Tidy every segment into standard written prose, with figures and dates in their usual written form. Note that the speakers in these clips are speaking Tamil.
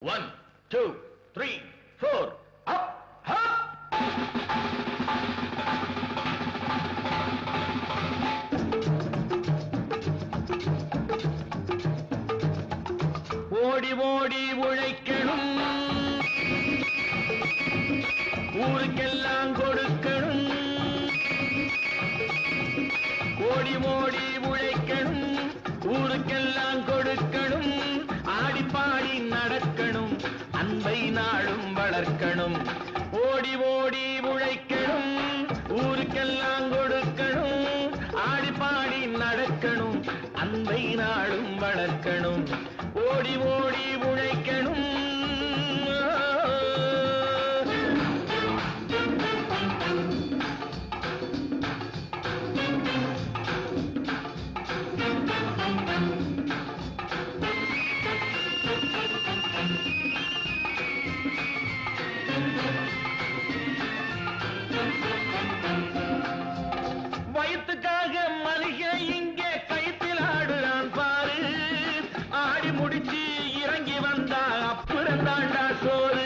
1, 2, 3, 4, up, up! ஓடி ஓடி உழைக்கணும், ஊருக்கெல்லாம் கொடுக்கணும். ஓடி ஓடி உழைக்கணும், ஊருக்கெல்லாம் கொடுக்கணும். ஆடிப்பாடி நடக்கணும், அன்பை நாளும் வளர்க்கணும். ஓடி ஓடி உழைக்கணும், ஊருக்கெல்லாம் கொடுக்கணும். ஆடிப்பாடி நடக்கணும், அன்பை நாளும் வளர்க்கணும். ஓடி ஓடி உழைக்கணும். வயிற்றுக்காக மனுஷ இங்கே கைத்தில் ஆடுறான் பாரு. ஆடி முடிச்சு இறங்கி வந்தா அப்புறம் தாண்டா சோறு.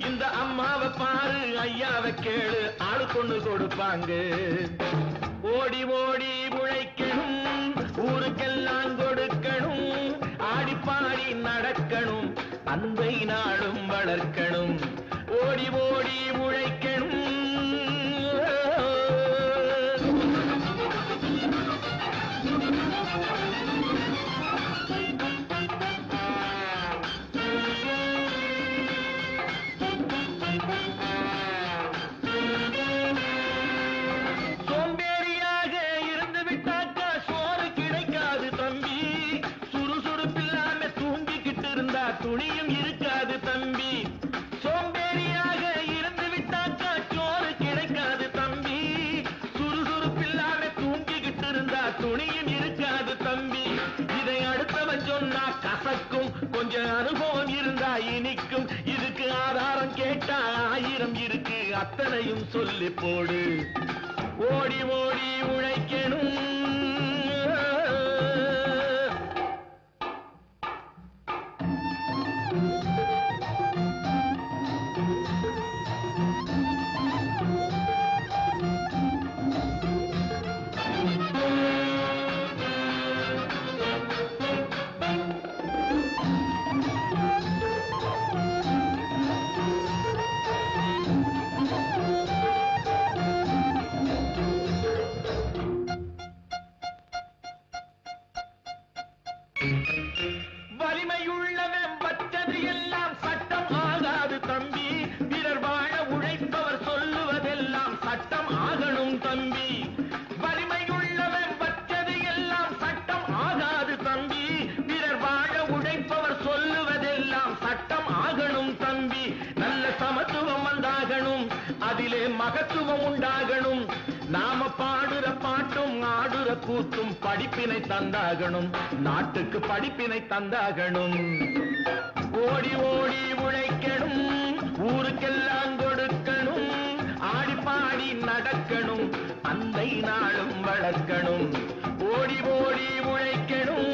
இந்த அம்மாவை பாரு, ஐயாவை கேளு, ஆளு கொண்டு கொடுப்பாங்க. ஓடி ஓடி உழைக்கணும், ஊருக்கெல்லாம் கொடுக்கணும். ஆடிப்பாடி நடக்கணும், அன்பை நாளும் வளர்க்கணும். ஓடி ஓடி உழைக்கணும். துணியும் இருக்காது தம்பி. சோம்பேறியாக இருந்து விட்டாக்கா சோறு கிடைக்காது தம்பி. சுறுசுறுப்பில்லாம தூங்கிக்கிட்டு இருந்தா துணியும் இருக்காது தம்பி. இதை அடுத்தவன் சொன்னா கசக்கும், கொஞ்சம் அனுபவம் இருந்தா இனிக்கும். இதுக்கு ஆதாரம் கேட்டா 1000 இருக்கு, அத்தனையும் சொல்லி போடு. ஓடி ஓடி உழைக்கணும். வலிமையுள்ளவன் வச்சது எல்லாம் சட்டம் ஆகாது தம்பி. பிறர் வாழ உழைப்பவர் சொல்லுவதெல்லாம் சட்டம் ஆகணும் தம்பி. வலிமையுள்ளவன் வச்சது எல்லாம் சட்டம் ஆகாது தம்பி. பிறர் வாழ உழைப்பவர் சொல்லுவதெல்லாம் சட்டம் ஆகணும் தம்பி. நல்ல சமத்துவம் வந்தாகணும், அதிலே மகத்துவம் உண்டாகணும். நாம பாடுற பாட்டும் ஆடுற கூத்தும் படிப்பினை தந்தாகணும், நாட்டுக்கு படிப்பினை தந்தாகணும். ஓடி ஓடி உழைக்கணும், ஊருக்கெல்லாம் கொடுக்கணும். ஆடிப்பாடி நடக்கணும், அன்பை நாளும் வளர்க்கணும். ஓடி ஓடி உழைக்கணும்.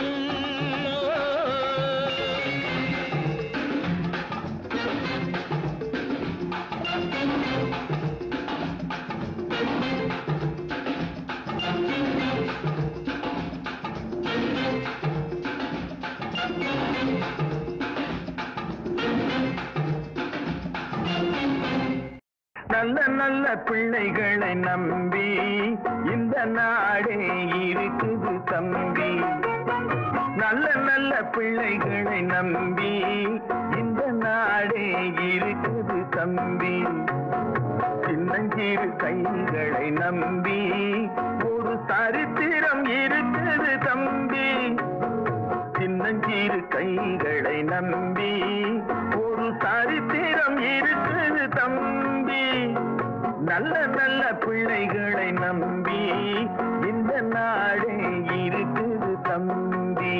நல்ல நல்ல பிள்ளைகளை நம்பி இந்த நாடே இருக்குது தம்பி. நல்ல நல்ல பிள்ளைகளை நம்பி இந்த நாடே இருக்குது தம்பி. சின்னஞ்சிறு கைகளை நம்பி ஒரு சரித்திரம் இருக்குது தம்பி. சின்னஞ்சிறு கைகளை நம்பி ஒரு சரித்திரம் இருக்குது தம்பி. நல்ல நல்ல பிள்ளைகளை நம்பி இந்த நாடே இருக்குது தம்பி.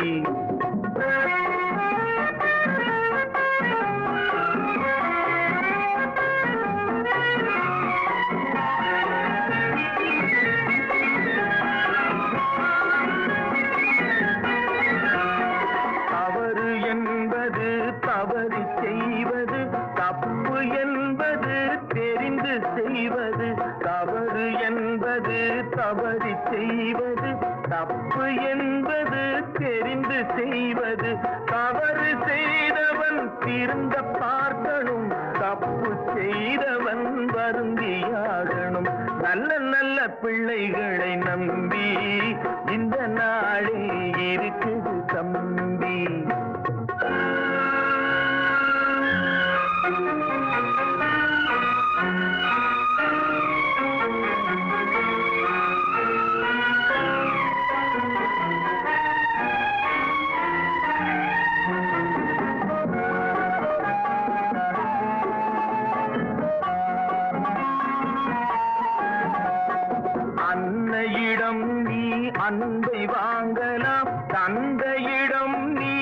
தவறு செய்வது தப்பு என்பது தெரிந்து செய்வது. தவறு என்பது தவறு செய்வது தப்பு என்பது தெரிந்து செய்வது. தவறு செய்தவன் திருந்த பார்க்கணும், தப்பு செய்தவன் வருந்தியாகணும். நல்ல நல்ல பிள்ளைகளை நம்பி இந்த நாடே இருக்குது தம்பி. அன்னையிடம் நீ அன்பை வாங்கலாம், தந்தையிடம் நீ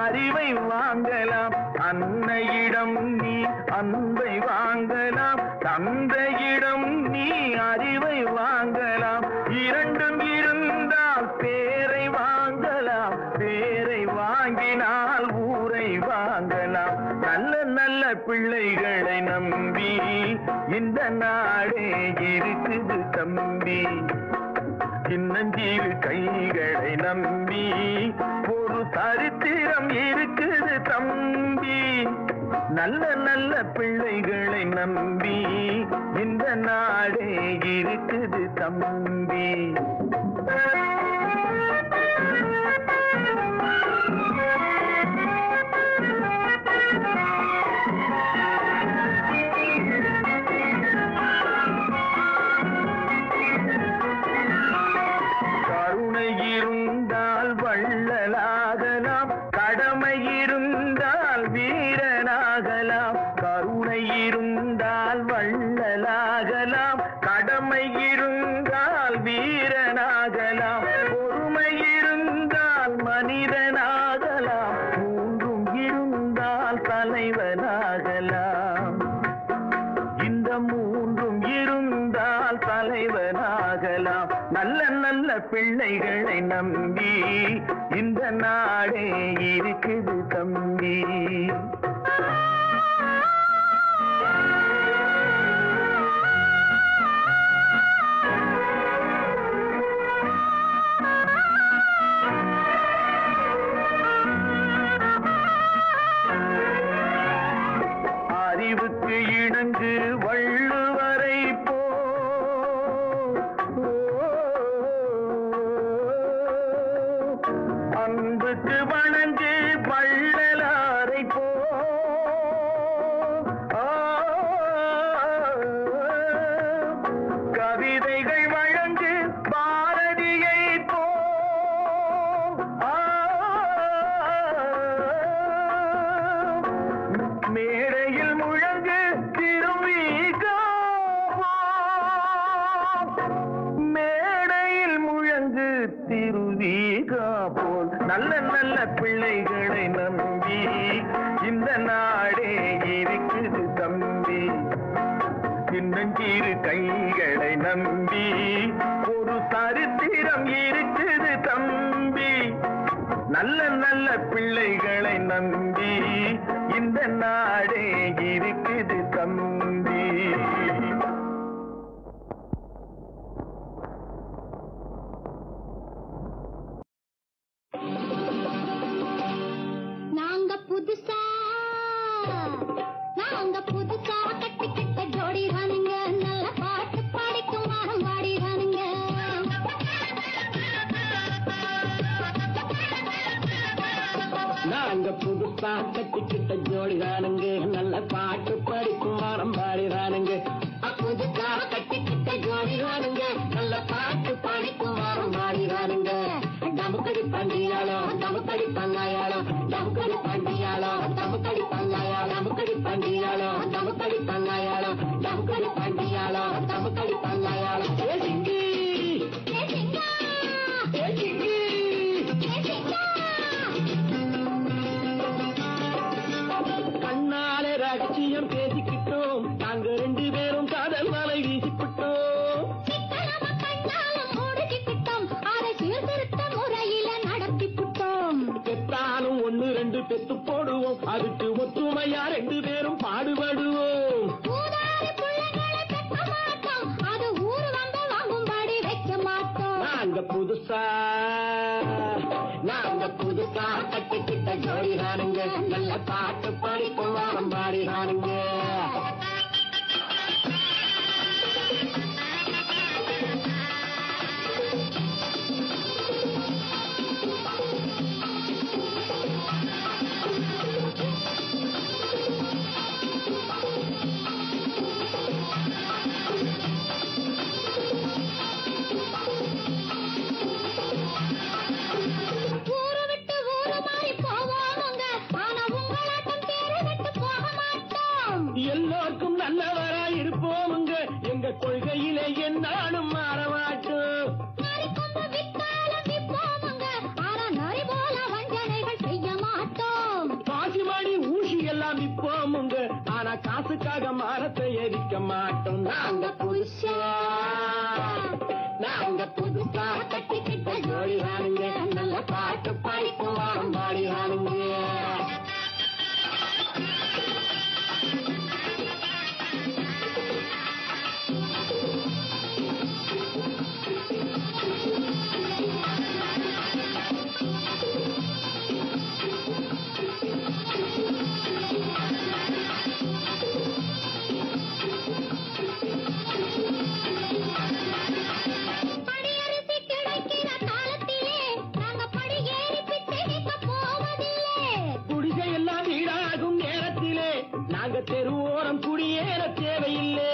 அறிவை வாங்கலாம். அன்னையிடம் நீ அன்பை வாங்கலாம், தந்தையிடம் நீ அறிவை வாங்கலாம். இரண்டும் இருந்தால் பேரை வாங்கலாம், பேரை வாங்கினால் ஊரை வாங்கலாம். நல்ல நல்ல பிள்ளைகளை நம்பி இந்த நாடே இருக்குது தம்பி. சின்னஞ்சிறு கைகளை நம்பி ஒரு சரித்திரம் இருக்குது தம்பி. நல்ல நல்ல பிள்ளைகளை நம்பி இந்த நாடே இருக்குது தம்பி. கருணை இருந்தால் வள்ளலாகலாம், கடமை இருந்தால் வீரனாகலாம். கருணை இருந்தால் வள்ளலாகலாம், கடமை இருந்தால் வீரனாகலாம். பொறுமை இருந்தால் மனிதனாகலாம், மூன்றும் இருந்தால் தலைவனாகலாம். இந்த மூன்றும் இருந்தால் தலைவனாகலாம். நல்ல நல்ல பிள்ளைகளை நம்பி இந்த நாடே இருக்குது தம்பி. அறிவுக்கு இணங்கு வள்ளுவரை போ, அன்புக்கு வணங்கு வள்ளலாரை போ. கவிதைகள் வழங்கு பாரதியை போ. மேடையில் முழங்கு திருவிகா, மேடையில் முழங்கு திருவிகா போல். நல்ல நல்ல பிள்ளைகளை நம்பி இந்த நாடே இருக்குது தம்பி. சின்னஞ்சிறு கைகளை நம்பி ஒரு சரித்திரம் இருக்குது தம்பி. நல்ல நல்ல பிள்ளைகளை நம்பி இந்த நாடே இருக்குது தம்பி. நாங்க புதுசா கட்டிக்கிட்ட ஜோடி தானுங்க, நல்ல பாட்டு பாடிக்கும் வாரம் பாடி தானுங்க. நாங்க புதுசா கட்டிக்கிட்ட ஜோடி தானுங்க, நல்ல பாட்டு படிக்கும் வாரம் பாடி தானுங்க. புதுக்காக கட்டிக்கிட்ட ஜோடிதானுங்க நல்ல பாட்டு பாடிக்கும் வாரம் பாடிதானுங்க நமக்கடி பண்டியாளோ நமக்கடி பங்காயாளோ நமக்கடி பண்டியாளோ நமக்கடி பங்காயாளோ நமக்கடி பண்டியாளோ நமக்கடி பங்காயாளோ நமக்கடி பண்டியாளோ நமக்கடி பங்காயாளோ சிங்கி கண்ணாலே ரகசியம் பேசிக்கிட்டோம் நாங்க 2 பேரும் காதல் வலை வீசிக்கிட்டோம் முறையில நடத்திக்கிட்டோம் பெற்றாலும் 1-2 பெத்து போடுவோம் அதுக்கு ஒத்துமையா 2 பேரும் பாடுபடுவோம் அது ஊரு வந்து வாங்கும்படி வைக்க மாட்டோம் நாங்க புதுசா கட்டிக்கிட்ட ஜோடிதானுங்க நல்ல பாட்டு பாடிக்கும் வாரம் பாடிதானுங்க எல்லோருக்கும் நல்லவரா இருப்போமுங்க எங்க கொள்கையிலே என்னாலும் மாறமாட்டோம் பாசிமணி ஊசி எல்லாம் விற்போமுங்க ஆனா காசுக்காக மரத்தை எரிக்க மாட்டோம் நாங்க புதுசா கட்டிக்கிட்ட ஜோடிதானுங்க நல்ல பாட்டு பாடிக்கும் வாரம் பாடிதானுங்க தெருவோரம் குடியேற தேவையில்லை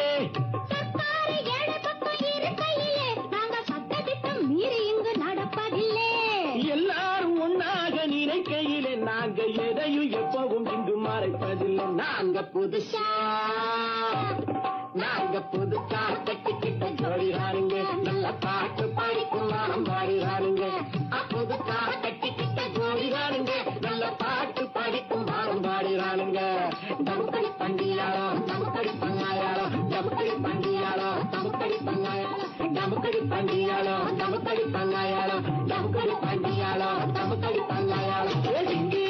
மீறி இங்கு நடப்பதில்லை எல்லாரும் ஒன்னாக நினைக்கையிலே நாங்க எதையும் எப்பவும் இங்கு மறைப்பதில்லை நாங்க புதுசா கட்டிக்கிட்ட ஜோடிதானுங்க நல்ல பாட்டு பாடிக்கும் வாரம் பாடிதானுங்க புதுசா கட்டிக்கிட்ட ஜோடிதானுங்க நல்ல பாட்டு பாடிக்கும் வாரம் பாடிதானுங்க நமக்கடி பண்டியாளோ நமக்கடி பங்காயாளோ நமக்கடி பண்டியாளோ நமக்கடி பங்காயாளோ நமக்கடி பண்டியாளோ நமக்கடி பங்காயாளோ நமக்கடி பண்டியாளோ நமக்கடி பங்காயாளோ சிங்கி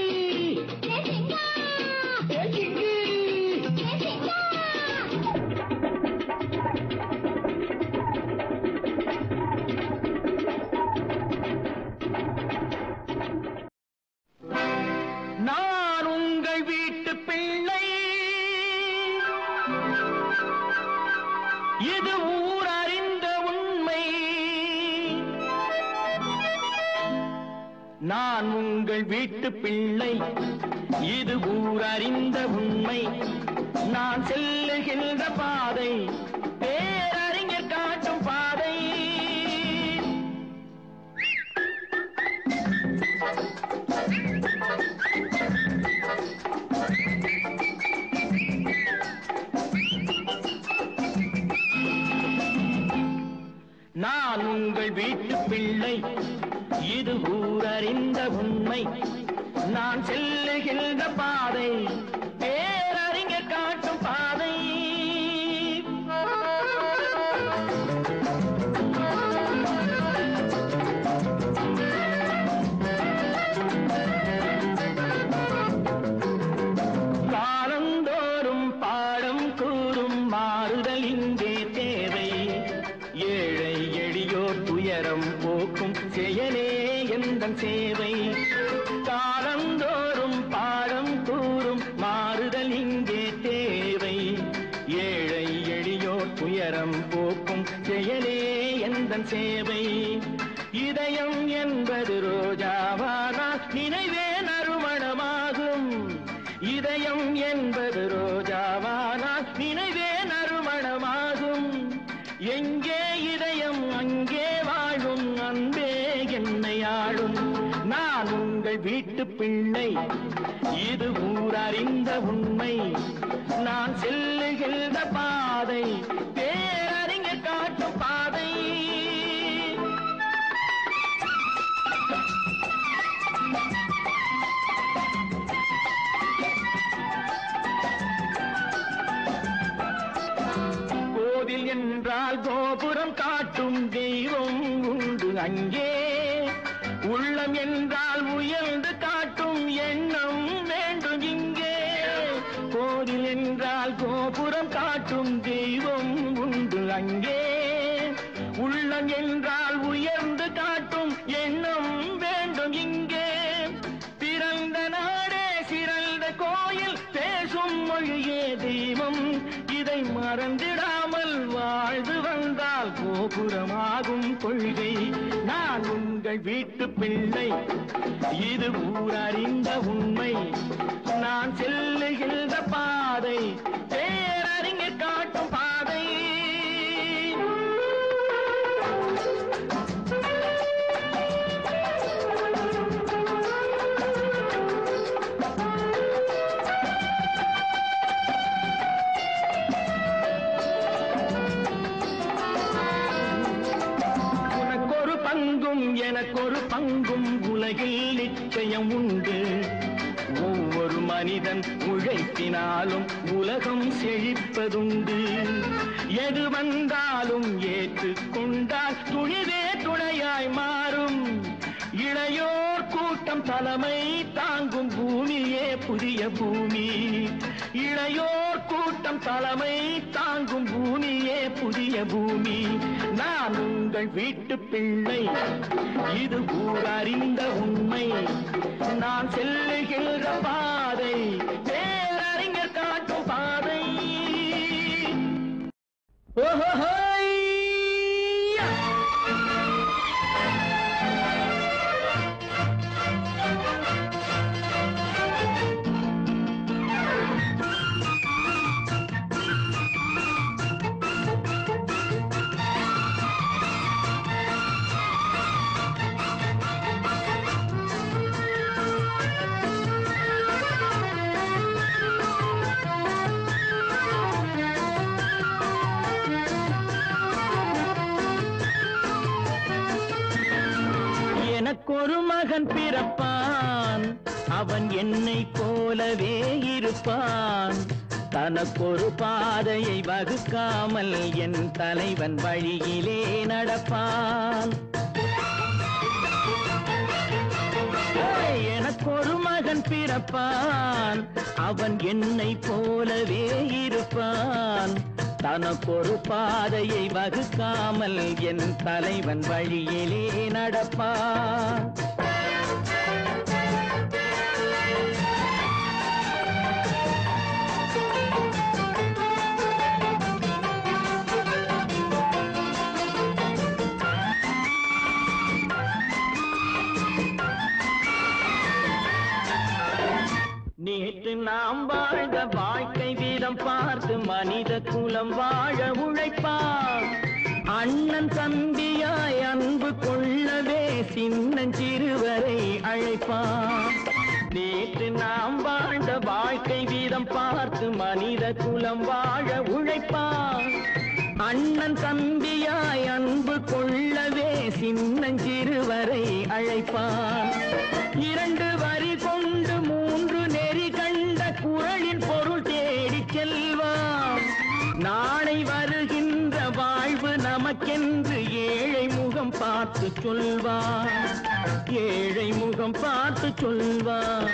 நான் உங்கள் வீட்டு பிள்ளை இது ஊர் அறிந்த உண்மை நான் உங்கள் வீட்டு பிள்ளை இது ஊர் அறிந்த உண்மை நான் செல்லுகின்ற பாதை பேரறிஞர் காட்டும் பாதை நான் உங்கள் வீட்டு பிள்ளை இது ஊரறிந்த உண்மை நான் செல்லுகின்ற பாதை பேரறிஞர் காட்டும் பாதை காலந்தோறும் பாடம் கூறும் மாறுதல் இங்கே தேவை ஏழை எளியோர் துயரம் போக்கும் செயலே எந்தன் சேவை காலந்தோறும் பாடம் கூறும் மாறுதல் இங்கே தேவை ஏழை எளியோர் துயரம் போக்கும் செயலே எந்தன் சேவை இதயம் என்பது ரோஜாவானால் நினைவே நறுமணமாகும் இதயம் என்பது ரோஜாவானால் நினைவே நறுமணமாகும் வீட்டு பிள்ளை இது ஊரறிந்த உண்மை நான் செல்லுகின்ற பாதை பேரறிஞர் காட்டும் பாதை கோவில் என்றால் கோபுரம் காட்டும் தெய்வம் உண்டு அங்கே உள்ளம் என்றால் உயர்ந்து காட்டும் எண்ணம் வேண்டும் இங்கே கோவில் என்றால் கோபுரம் காட்டும் தெய்வம் உண்டு அங்கே உள்ளம் என்றால் உயர்ந்து காட்டும் எண்ணம் வேண்டும் இங்கே பிறந்த நாடே சிறந்த கோயில் பேசும் மொழியே தெய்வம் இதை மறந்திடாமல் வாழ்ந்து வந்தால் கோபுரமாகும் கொள்கை நான் உங்கள் வீட்டு பிள்ளை இது ஊரறிந்த உண்மை நான் செல்லுகின்ற பாதை பேரறிஞர் காட்டும் பாதை எனக்கொரு பங்கும் உலகில் நிச்சயம் உண்டு ஒவ்வொரு மனிதன் உழைப்பினாலும் உலகம் செழிப்பதுண்டு எது வந்தாலும் ஏற்றுக்கொண்டால் துணிவே துணையாய் மாறும் இளையோர் கூட்டம் தலைமை தாங்கும் பூமியே புதிய பூமி இளையோர் கூட்டம் தலைமை தாங்கும் பூமியே புதிய பூமி நான் உங்கள் வீட்டு பிள்ளை இது ஊரறிந்த உண்மை நான் செல்லுகின்ற பாதை பேரறிஞர் காட்டும் பாதை ஓஹோ எனக்கொரு மகன் பிறப்பான் அவன் என்னை போலவே இருப்பான் தனக்கொரு பாதையை வகுக்காமல் என் தலைவன் வழியிலே நடப்பான் எனக்கொரு மகன் பிறப்பான் அவன் என்னை போலவே இருப்பான் தனக்கொரு பாதையை வகுக்காமல் என் தலைவன் வழியிலே நடப்பான் நேற்று நாம் வாழ்ந்த வாழ்க்கை வீதம் பார்த்து மனித குலம் வாழ உழைப்பான் அண்ணன் தம்பியாய் அன்பு கொள்ளவே சின்னஞ்சிறுவரை அழைப்பான் நேற்று நாம் வாழ்ந்த வாழ்க்கை வீதம் பார்த்து மனித குலம் வாழ உழைப்பான் அண்ணன் தம்பியாய் அன்பு கொள்ளவே சின்னஞ்சிறுவரை அழைப்பான் இரண்டு வரி கொண்டு மூன்று நெறி கண்ட குறளின் பொருள் தேடி செல்வான் நாளை வருகின்ற வாழ்வு நமக்கென்று ஏழை முகம் பார்த்து சொல்வான் ஏழை முகம் பார்த்து சொல்வான்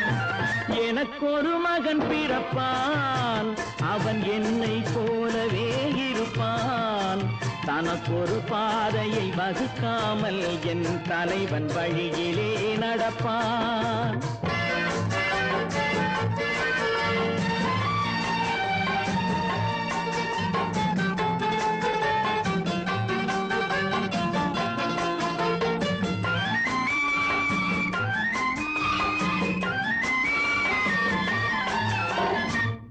எனக்கொரு மகன் பிறப்பான் அவன் என்னை போலவே இருப்பான் தனக்கொரு பாதையை வகுக்காமல் என் தலைவன் வழியிலே நடப்பான்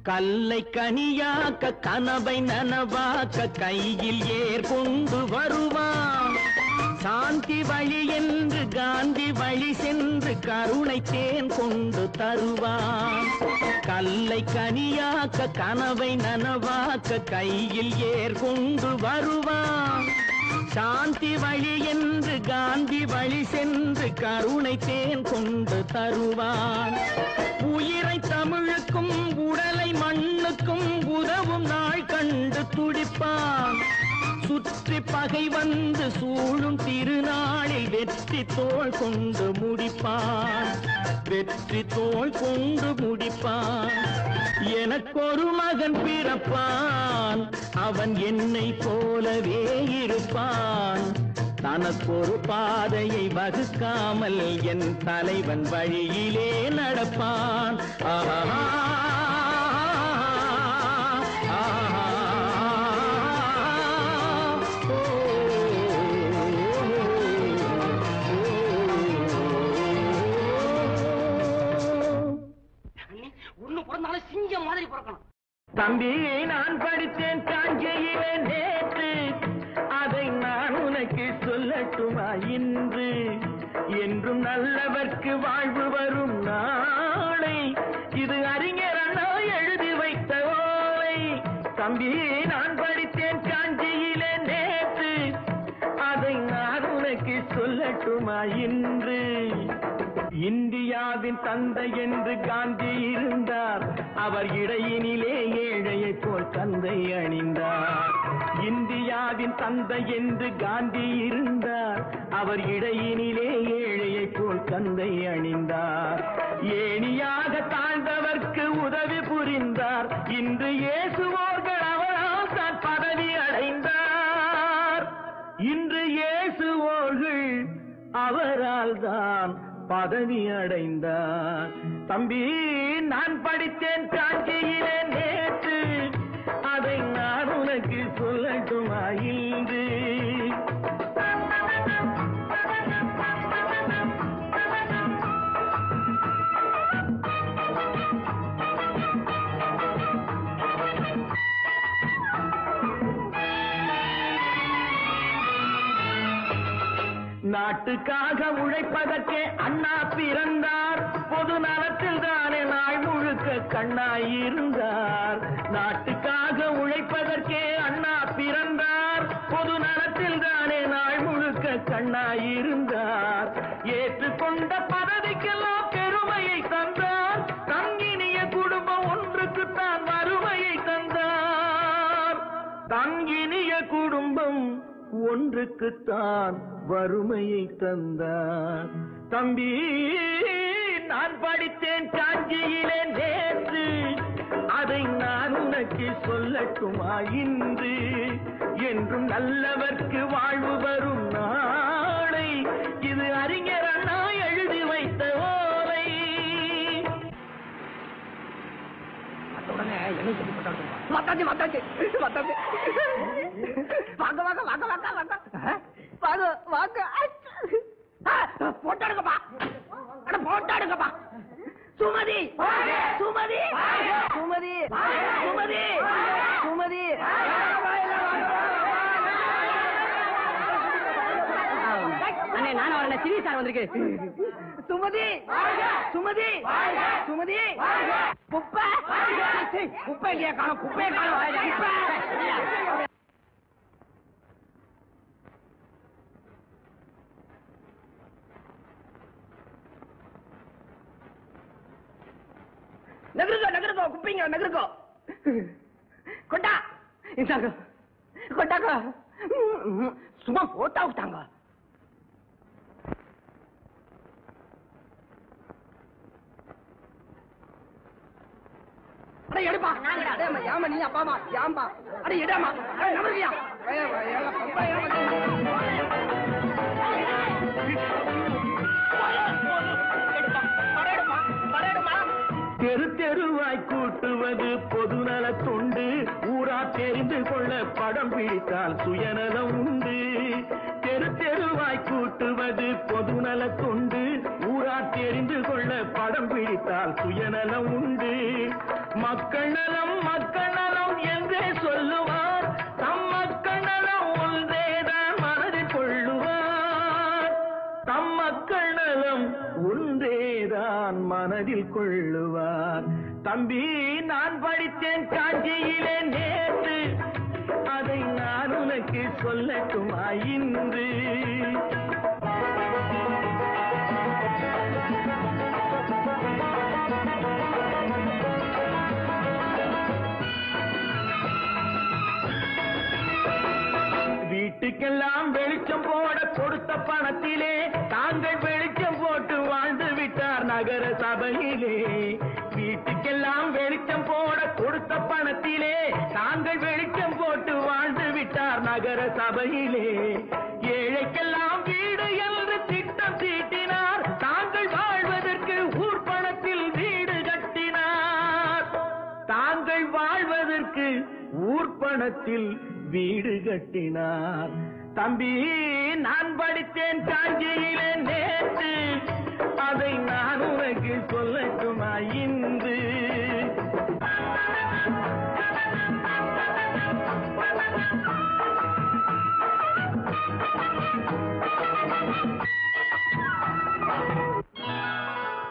கல்லை கனியாக்க கனவை நனவாக்க கையில் ஏர் கொண்டு வருவான் சாந்தி வழி என்று காந்தி வழி சென்று கருணை தேன் கொண்டு தருவான். கல்லை கனியாக்க கனவை நனவாக்க கையில் ஏர் கொண்டு வருவான். சாந்தி வழி என்று காந்தி வழி சென்று கருணை தேன் கொண்டு தருவான். உயிரை தமிழுக்கும் உடலை மண்ணுக்கும் உதவும் நாள் கண்டு துடிப்பான். சுற்றி பகை வந்து சூழும் திருநாளில் வெற்றி தோள் கொண்டு முடிப்பான். வெற்றி தோள் கொண்டு முடிப்பான். எனக்கொரு மகன் பிறப்பான், அவன் என்னை போலவே இருப்பான். தனக்கொரு பாதையை வகுக்காமல் என் தலைவன் வழியிலே நடப்பான். ஆஹா சிங்கம் மாதிரி பிறக்கணும். தம்பி, நான் படித்தேன் காஞ்சியிலே நேற்று, அதை நான் உனக்கு சொல்லட்டுமா இன்று? என்றும் நல்லவர்க்கு வாழ்வு வரும் நாளை, இது அறிஞர் அண்ணா எழுதி வைத்த ஓலை. தம்பி, நான் படித்தேன் காஞ்சியிலே நேற்று, அதை நான் உனக்கு சொல்லட்டுமா இன்று? இந்தியாவின் தந்தை என்று காந்தி இருந்தார், அவர் இடையினிலே ஏழையை போல் தந்தை அணிந்தார். இந்தியாவின் தந்தை என்று காந்தி இருந்தார், அவர் இடையினிலே ஏழையை போல் தந்தை அணிந்தார். ஏணியாக தாழ்ந்தவர்க்கு உதவி புரிந்தார். இன்று இயேசுவோர்கள் அவரால் தான் பதவி அடைந்தார். இன்று இயேசுவோர்கள் அவரால் தான் பதவி அடைந்தார். தம்பி, நான் படித்தேன் காஞ்சியிலே நேற்று, அதை நான் உனக்கு சொல்லட்டுமா இன்று? நாட்டுக்காக உழைப்பதற்கே அண்ணா பிறந்தார். பொது நலத்தில் தானே நாள் முழுக்க கண்ணாயிருந்தார். நாட்டுக்காக உழைப்பதற்கே அண்ணா பிறந்தார். பொது நலத்தில் தானே நாள் முழுக்க கண்ணாயிருந்தார். ஏற்றுக்கொண்ட பதவிக்கெல்லாம் பெருமையை தந்தார். தங்கினிய குடும்பம் ஒன்றுக்குத்தான் வறுமையை தந்தார். தங்கினிய குடும்பம் ஒன்றுக்குத்தான் வறுமையை தந்தார். தம்பி, நான் படித்தேன் காஞ்சியிலே நேற்று, அதை நான் உனக்கு சொல்லட்டுமா இன்று? என்றும் நல்லவர்க்கு வாழ்வு வரும் நாளை, இது அறிஞர் அண்ணா எழுதி வைத்த ஓலை. மத்தாச்சு மத்தாச்சு மத்தாச்சு. வாங்க வாங்க வாங்க வாங்க வாங்க வாங்க வாங்க. போட்டோ எடுங்கப்பா, போட்டோ எடுங்கப்பா. சுமதி சுமதி சுமதி சுமதி சுமதி. அண்ணே, நானும் வரல, சிவி சார் வந்திருக்கு. சுமதி சுமதி சுமதி. குப்பை குப்பை இல்லையா காணும், குப்பையை காணும். நகருக்கோ நகருக்கோ, குப்பைங்க நகருக்கோ. கொண்டா இந்தாங்க, கொண்டாங்க. சும்மா போட்டா விட்டாங்க. அட எடுப்பா, ஏமா நீ அப்பாமா ஏம்பா? அட இடமா நகருக்கியா? தெரு தெருவாய் கூட்டுவது பொதுநல தொண்டு. ஊரா தெரிந்து கொள்ள படம் பிடித்தால் சுயநலம் உண்டு. தெரு தெருவாய் கூட்டுவது பொதுநல தொண்டு. ஊரா தெரிந்து கொள்ள படம் பிடித்தால் சுயநலம் உண்டு. மக்கள் நலம் என்றே சொல்லுவார். தம் மக்கள் நலம் ஒன்றேதான் மனதில் கொள்ளுவார். தான் மனதில் கொள்ளுவார். தம்பி நான் படித்தேன் காஞ்சியிலே நேற்று, அதை நான் உனக்கு சொல்லட்டுமா இன்று? வீட்டுக்கெல்லாம் வெளிச்சம் போட கொடுத்த பணத்திலே தாங்கள் வெளிச்சம் போட்டு வாழ்ந்து விட்டார் நகர சபையிலே. வீட்டுக்கெல்லாம் வெளிச்சம் போட கொடுத்த பணத்திலே தாங்கள் வெளிச்சம் போட்டு வாழ்ந்து விட்டார் நகர சபையிலே. ஏழைக்கெல்லாம் வீடு என்று திட்டம் தீட்டினார், தாங்கள் வாழ்வதற்கு ஊர் பணத்தில் வீடு கட்டினார். தாங்கள் வாழ்வதற்கு ஊர் பணத்தில் வீடு கட்டினார். தம்பி நான் படித்தேன் காஞ்சியிலே நேற்று, அதை நான் உனக்கு சொல்லட்டுமா இன்று?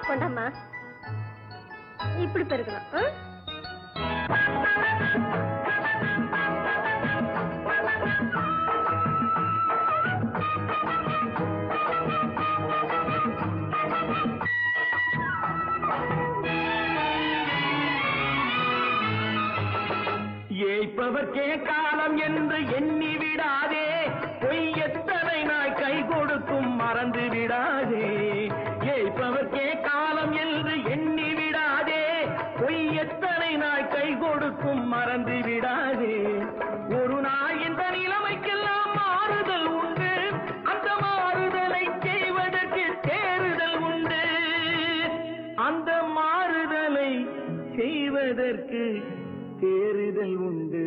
கொண்டாம்மா, இப்படி பெருக்கலாம். ஏய்ப்பவர்க்கே காலம் என்று எண்ணி விடாதே, பொய் எத்தனை நாய் கை கொடுக்கும் மறந்து விடாதே. ஏய்ப்பவர்க்கே காலம் என்று எண்ணி விடாதே, பொய் எத்தனை நாய் கை கொடுக்கும் மறந்து விடாதே. ஒரு நாள் இந்த நிலைமைக்கெல்லாம் மாறுதல் உண்டு, அந்த மாறுதலை செய்வதற்கு தேறுதல் உண்டு. அந்த மாறுதலை செய்வதற்கு தேறுதல் உண்டு.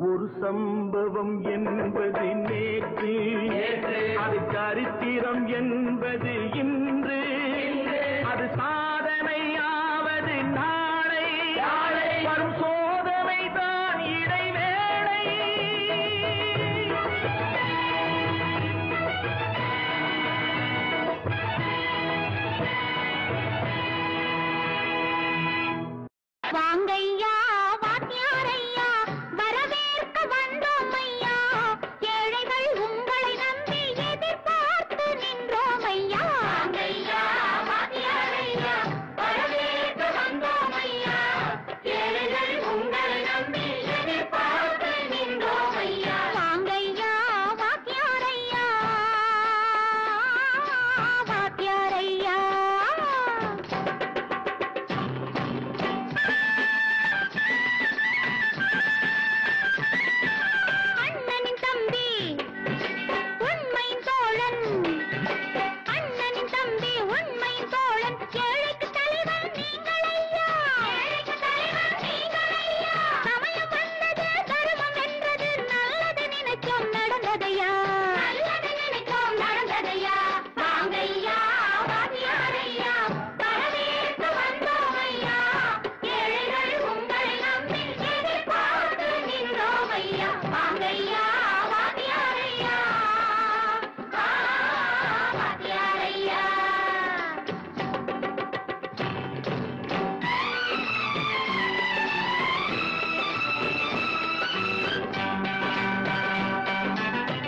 ஒரு சம்பவம் என்பது நேற்று, அது சரித்திரம் என்பது இன்று. அது சாதனையாவது நாளை, வரும் சோதனை தான் இடைவேளை. வாங்கையா வாத்தியாரையா, வரவேற்க வந்தோம் ஐயா. ஏழைகள் உங்களை நம்பி எதிர்பார்த்து நின்றோம் ஐயா. வாங்கையா வாத்தியாரையா, வரவேற்க வந்தோம் ஐயா. ஏழைகள் உங்களை நம்பி எதிர்பார்த்து நின்றோம் ஐயா. வாங்கையா வாத்தியாரையா, வாத்தியாரையா. அண்ணனின் தம்பி உண்மையின் தோழன், அண்ணனின் தம்பி உண்மையின் தோழன். ஏழைக்கு தலைவன் நீங்கள் ஐயா, ஏழைக்கு தலைவன் நீங்கள் ஐயா. சமயம் வந்தது, தர்மம் வென்றது, நல்லது நினைச்சோம் நடந்ததையா, நல்லது நினைச்சோம் நடந்ததையா. வாங்கையா வாத்தியாரையா, வரவேற்க வந்தோம் ஐயா. ஏழைகள் உங்களை நம்பி எதிர்பார்த்து நின்றோம் ஐயா. வாங்கையா வாத்தியாரையா, வாத்தியாரையா.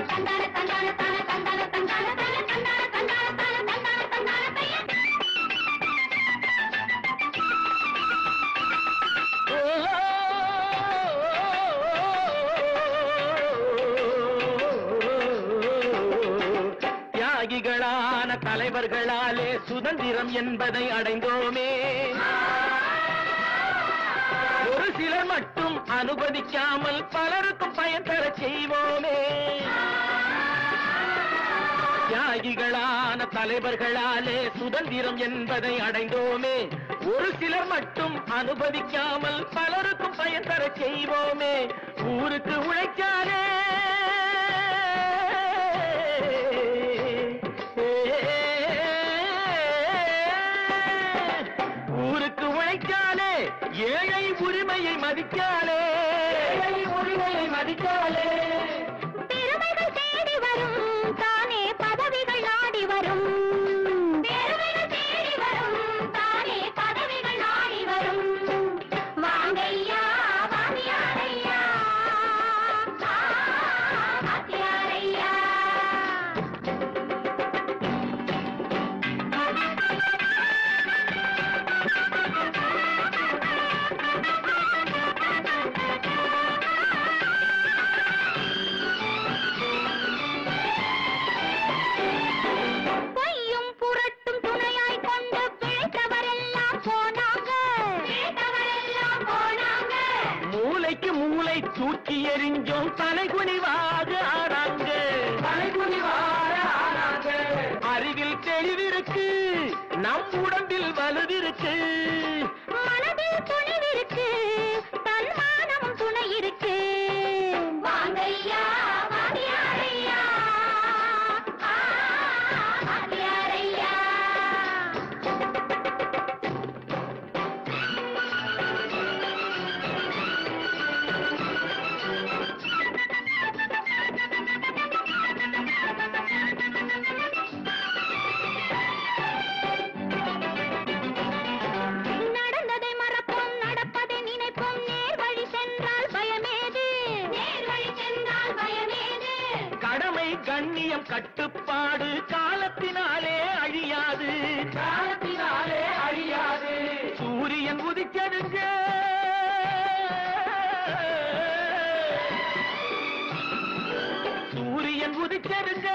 தந்தான தந்தான தான தந்தான தந்தான தான தந்தான தந்தான தான தந்தான தந்தான தைய. தியாகிகளான தலைவர்களாலே சுதந்திரம் என்பதை அடைந்தோமே, ஒரு சிலர் மட்டும் அனுமதிக்காமல் பலருக்கும் பயன் தர செய்வோமே. தியாகிகளான தலைவர்களாலே சுதந்திரம் என்பதை அடைந்தோமே, ஒரு சிலர் மட்டும் அனுமதிக்காமல் பலருக்கும் பயன் தர செய்வோமே. ஊருக்கு உழைச்சாலே ஊருக்கு உழைச்சாலே, ஏழை உரிமையை மதிக்காலே, ஏழை உரிமையை மதிக்காலே. பெருமைகள் தேடி வரும், தானே பதவிகள் நாடி வரும். பெருமைகள் தேடி வரும், தலைகுனிவாக ஆனாங்க அறிவில் தெளிவிருக்கு நம் உடம்பில் வலுவிருக்கு மனதில் துணிவிருக்கு தன்மானம் துணை இருக்கு வாங்கையா வாத்தியாரையா வாத்தியாரையா நடந்ததை மறப்போம் நடப்பதை நினைப்போம் நேர் வழி சென்றால் பயமேது நேர் வழி சென்றால் பயமேது கடமை கண்ணியம் கட்டுப்பாடு காலத்தினாலே அழியாது சூரியன் உதிச்சதுங்க சூரியன் உதிச்சதுங்க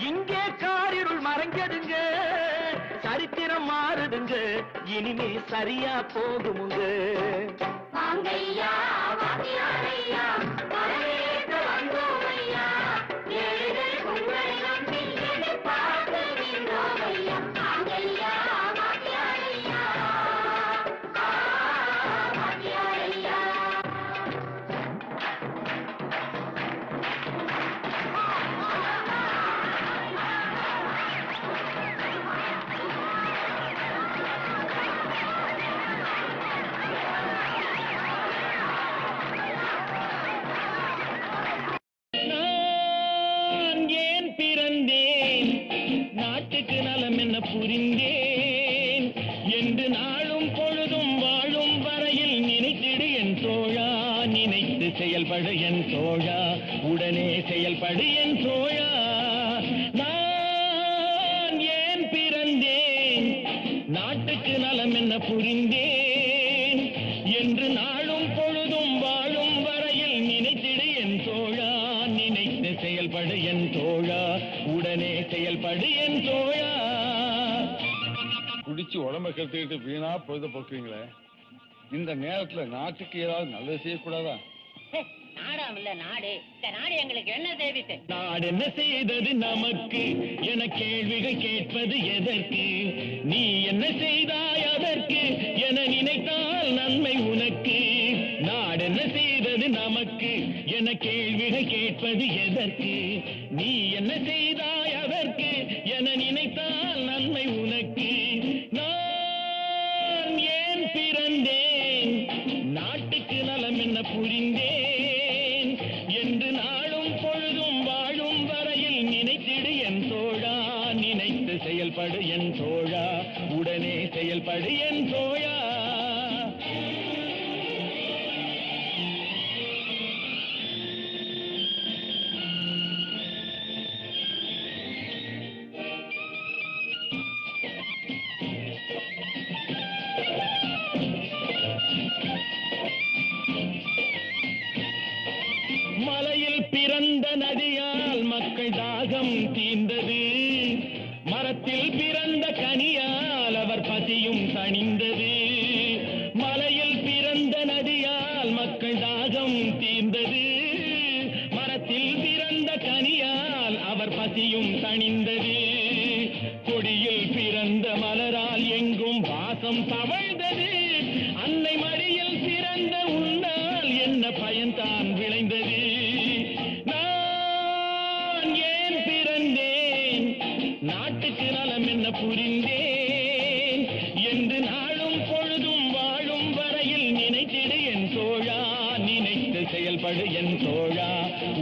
இங்கே காரிருள் மறைஞ்சதுங்க சரித்திரம் மாறுதுங்க இனிமே சரியா போகுமுங்க வாங்கையா வாத்தியாரையா வரவேற்க வந்தோமையா ஏழைகள் உங்களை நம்பி எதிர்பார்த்து நின்றோமையா வாங்கையா வாத்தியாரையா வாத்தியாரையா நான் ஏன் பிறந்தேன் நாட்டுக்கு நலம் என்ன புரிந்தேன் என்று நாளும் பொழுதும் வாழும் வரையில் நினைத்திடு என் தோழா நினைத்து செயல்படு என் தோழா உடனே செயல்படு என் தோழா நான் ஏன் பிறந்தேன் நாட்டுக்கு நலம் என்ன புரிந்தேன் என்று நாளும் பொழுதும் வாழும் வரையில் நினைத்திடு என் தோழா நினைத்து செயல்படு என் தோழா உடனே செயல்படு என் தோழா குடிச்சு உடம்ப கெடுத்துக்கிட்டு வீணா பொழுத போக்குவீங்களே இந்த நேரத்துல நாட்டுக்கு ஏதாவது நல்லது செய்யக்கூடாதா நாடாம் இல்ல நாடு இந்த நாடு எங்களுக்கு என்ன செய்வித்து நாடு என்ன செய்தது நமக்கு என கேள்விகள் கேட்பது எதற்கு நீ என்ன செய்தாய் அதற்கு என நினைத்தால் நன்மை உனக்கு நாடு என்ன செய்தது நமக்கு என கேள்விகள் கேட்பது எதற்கு நீ என்ன செய்தாய் அதற்கு என நினைத்தால் நன்மை உனக்கு நான் ஏன் பிறந்தேன் நாட்டுக்கு நலம் என்ன புரிந்தேன் என்று நாளும் பொழுதும் வாழும் வரையில் நினைத்திடு என் தோழா நினைத்து செயல்படு என் தோழா உடனே செயல்படு என் தோழா மலையில் பிறந்த நதியால் மக்கள் தாகம் தீர்ந்தது மரத்தில் பிறந்த கனியால் அவர் பசியும் தணிந்தது மலையில் பிறந்த நதியால் மக்கள் தாகம் தீர்ந்தது மரத்தில் பிறந்த கனியால் அவர் பசியும் தணிந்தது கொடியில் பிறந்த மலரால் எங்கும் வாசம் தவழ்ந்தது அன்னை மடியில் பிறந்த உன்னால் என்ன பயன்தான் விளைந்தது நான் ஏன் பிறந்தேன் நாட்டுக்கு நலம் என்ன புரிந்தேன் என்று நாளும் பொழுதும் வாழும் வரையில் நினைத்திடு என் தோழா நினைத்து செயல்படு என் தோழா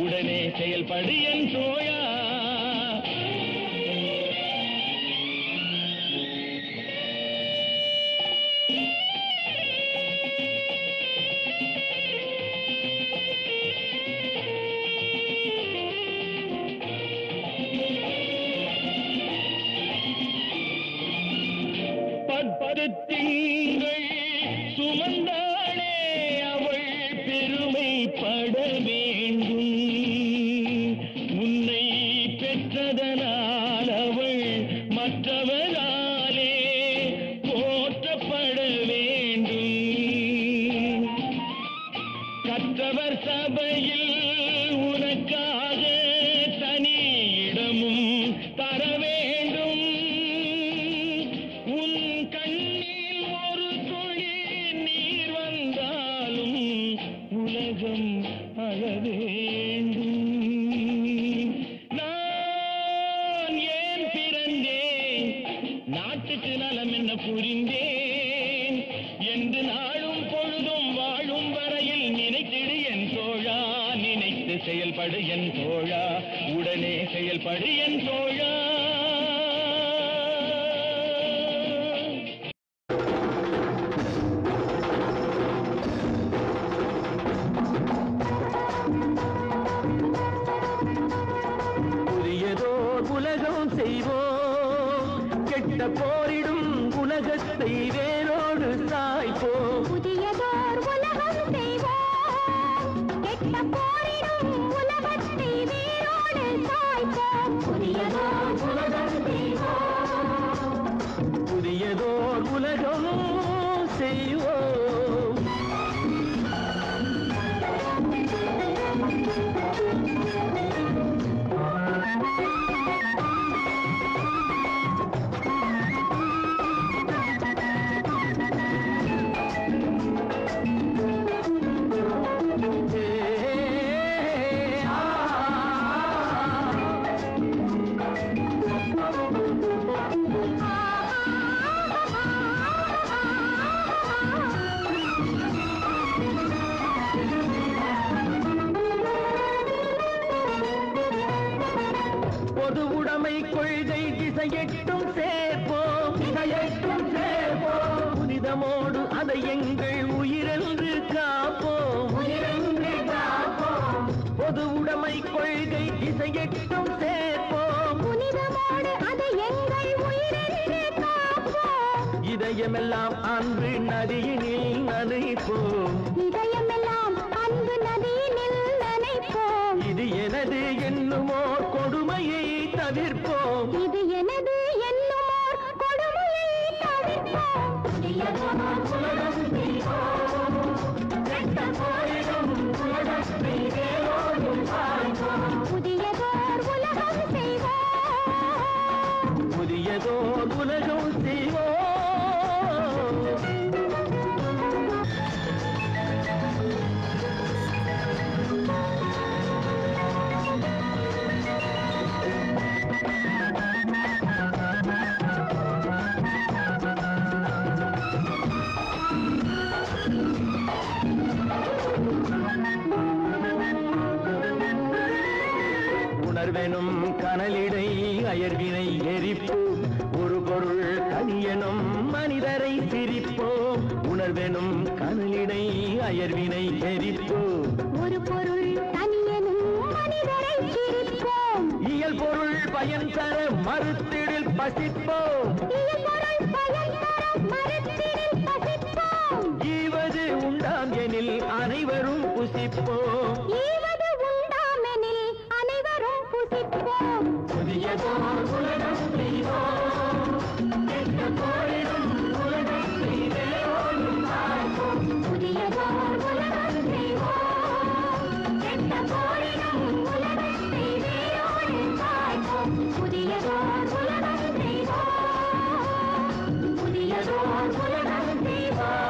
உடனே செயல்படு என் தோழா நாட்டுக்கு நலம் என்ன புரிந்தேன் என்று நாளும் பொழுதும் வாழும் வரையில் நினைத்திடு என் தோழா, நினைத்து செயல்படு என் தோழா, உடனே செயல்படு என் தோழா. புதியதோர் உலகம் செய்வோம், கெட்ட போரிடும் உலகத்தை வேரோடு சாய்ப்போம். புதியதோர் உலகம் செய்வோம், கெட்ட போரிடும் உலகத்தை வேரோடு சாய்ப்போம். புதியதோர் உலகம் செய்வோம், புதியதோர் உலகம் செய்வோம். பொது உடைமை கொள்கை திசையெட்டும் சேர்ப்போம், திசையெட்டும் சேர்ப்போம். புனிதமோடு அதை எங்கள் உயிரென்று காப்போம், உயிரென்று காப்போம். பொது உடைமை கொள்கை திசையெட்டும் சேர்ப்போம், புனிதமோடு அதை எங்கள் உயிரென்று காப்போம். இதயமெல்லாம் அன்பு நதியினில் நனைப்போம், இதயமெல்லாம் அன்பு நதியினில் நனைப்போம். இது எனது என்னுமோ கொடுமையை தவிர்ப்போம். இது எனது என்னுமோர் கொடுமையை தவிர்ப்போம். புதியதோர் உலகம் செய்வோம், கெட்ட போரிடும் உலகத்தை வேரோடு சாய்ப்போம். புதியதோர் உலகம் செய்வோம், புதியதோர் உலகம் செய்வோம். உணர்வெனும் கனலிடை அயர்வினை எரிப்போம், ஒரு பொருள் தனியனும் மனிதரை சிரிப்போம். உணர்வெனும் கனலிடை அயர்வினை எரிப்போம், ஒரு பொருள் தனியனும் மனிதரை சிரிப்போம். இயல் பொருள் பயன் தர மறுத்திடில் பசிப்போம், இயல் பொருள் பயன் தர மறுத்திடில் பசிப்போம். ஈவது உண்டாம் எனில் அனைவரும் புசிப்போம். ஈவது உண்டாமெனில் அனைவரும் புசிப்போம். புதியதோர் உலகம் செய்வோம், கெட்ட போரிடும் உலகத்தை வேரோடு சாய்ப்போம். புதியதோர் உலகம் செய்வோம், கெட்ட போரிடும் உலகத்தை வேரோடு சாய்ப்போம். புதியதோர் உலகம் செய்வோம், புதியதோர் உலகம் செய்வோம்.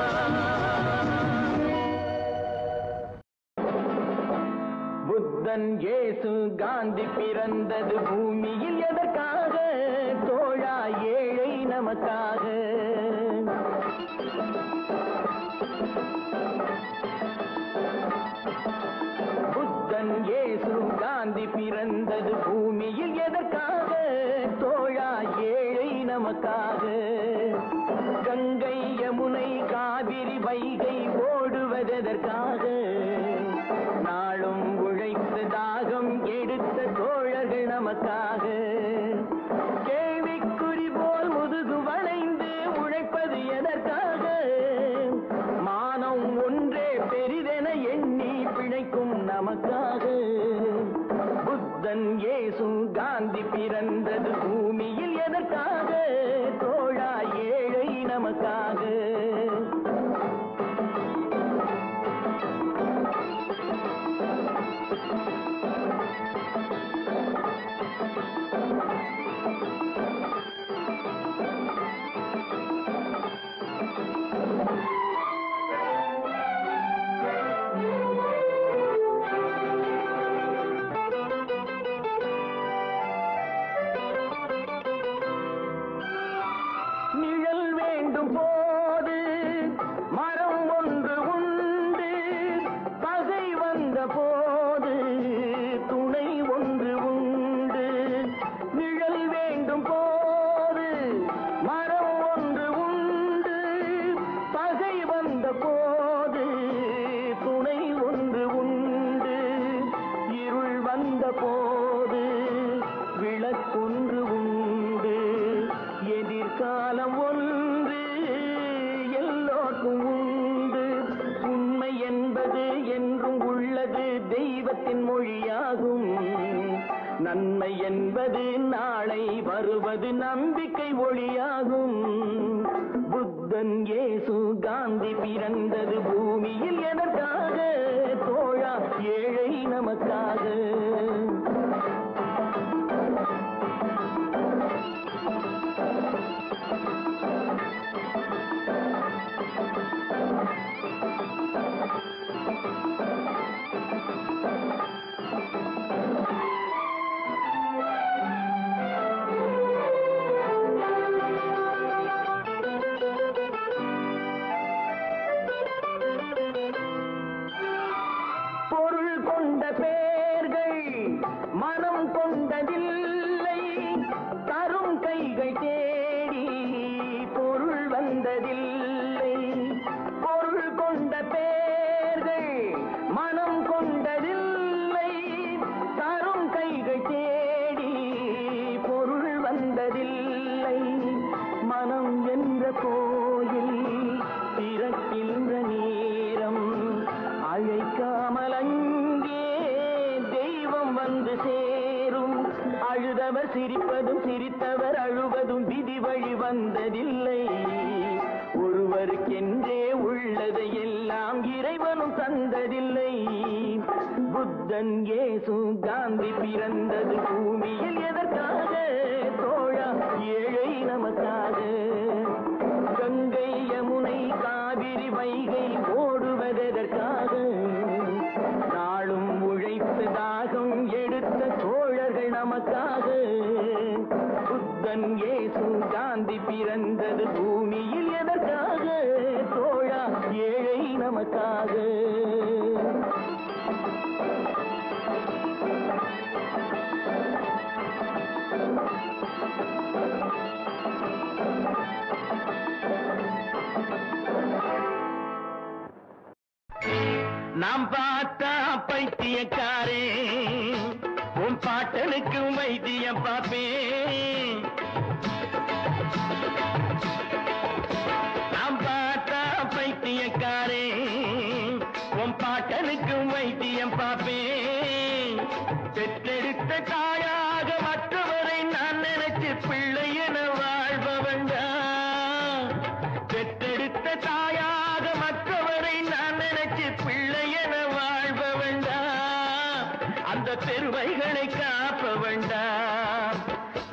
புத்தன் இயேசு காந்தி பிறந்தது பூமியில் எதற்காக? தோழா ஏழை நமக்காக. புத்தன் இயேசு காந்தி பிறந்தது பூமியில் எதற்காக? தோழா ஏழை நமக்காக. கங்கை யமுனை காவிரி வைகை ஓடுவதற்காக? நாளும் உழைத்து தாகம் எடுத்த தோழர்கள் நமக்காக. கேள்விக்குறி போல் முதுகு வளைந்து உழைப்பது எதற்காக? மானம் ஒன்றே பெரிதென எண்ணி பிழைக்கும் நமக்காக. புத்தன் இயேசு காந்தி பிறந்தது பூமியில் எதற்காக? தோழா ஏழை நமக்காக. நன்மை என்பது நாளை வருவது நம்பிக்கை ஒளியாகும். புத்தன் இயேசு காந்தி பிறந்தது பூமியில் எதற்காக? தோழா, ஏழை நமக்காக. பொருள் கொண்ட பேர்கள் மனம் கொண்டதில்லை, தரும் கைகள் தேடி பொருள் வந்ததில்லை. பொருள் கொண்ட பேர்கள் மனம் கொண்டதில்லை, தரும் கைகள் தேடி பொருள் வந்ததில்லை. மனம் என்ற கோயில் திறக்கின்ற நேரம் அழைக்காமல் அங்கே தெய்வம் வந்து சேரும். அழுதவர் சிரிப்பதும் சிரித்தவர் அழுவதும் விதி வழி வந்ததில்லை. ஒருவருக்கென்றே உள்ளதை எல்லாம் இறைவனும் தந்ததில்லை. புத்தன் இயேசு காந்தி பிறந்தது பூமியில் எதற்காக? தோழா, ஏழை நமக்காக. கங்கை யமுனை காவிரி வைகை ஓடுவதற்காக? நாளும் உழைத்து தாகம் எடுத்த தோழர்கள் நமக்காக. புத்தன் இயேசு காந்தி பிறந்தது பூமியில் எதற்காக? தோழா, ஏழை நமக்காக. நாம் பார்த்தா பைத்தியக்காரே, உன் பாட்டனுக்கு வைத்தியம் பார்ப்பேன். நாம் பார்த்தா பைத்தியக்காரே, உன் பாட்டனுக்கு வைத்தியம் பார்ப்பேன். பெற்றெடுத்த தாயாக மற்றவரை நான் நினைச்சு பிள்ளை என வாழ்பவன்டா. பெற்றெடுத்த தாயாக மற்றவரை நான் நினைச்சு பிள்ளை என வாழ்பவன்டா. அந்த பெருமைகளை காப்பவன்டா.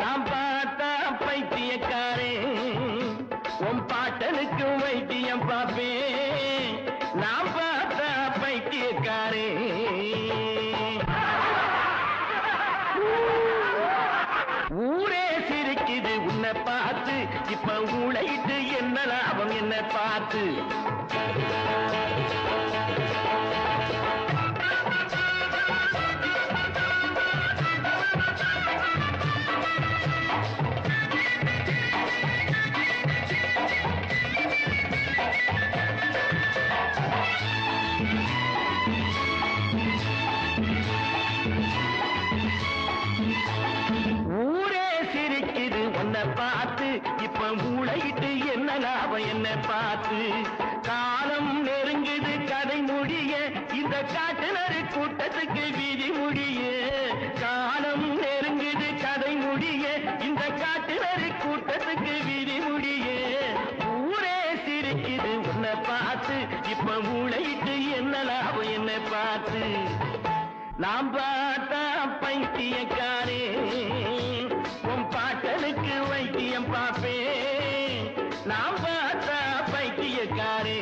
நாம் பார்த்தா பைத்தியக்காரே, உன் பாட்டனுக்கு வைத்தியம் பார்ப்பேன். நாம் பார்த்தா பைத்தியக்காரே. ஊரே சிரிக்குது உன்னை பார்த்து, இப்ப ஊழையிட்டு என்ன லாபம் என்ன பார்த்து. ஊரே சிரிக்குது உன்னை பார்த்து, இப்ப மூளையிட்டு என்ன லாபம் என்ன பார்த்து. காலம் நெருங்குது கதை முடிய, இந்த காட்டுநரு கூட்டத்துக்கு விதி முடிய. காலம் நெருங்குது கதை முடிய, இந்த காட்டுநரு கூட்டத்துக்கு விதி முடிய. ஊரே சிரிக்குது உன்னை பார்த்து, இப்ப மூளையிட்டு என்ன லாபம் என்ன பார்த்து. நாம் பார்த்தா பைத்தியக்காரே, உன் பாட்டனுக்கு வைத்தியம் பார்ப்பேன். நாம் பார்த்தா பைத்தியக்காரே.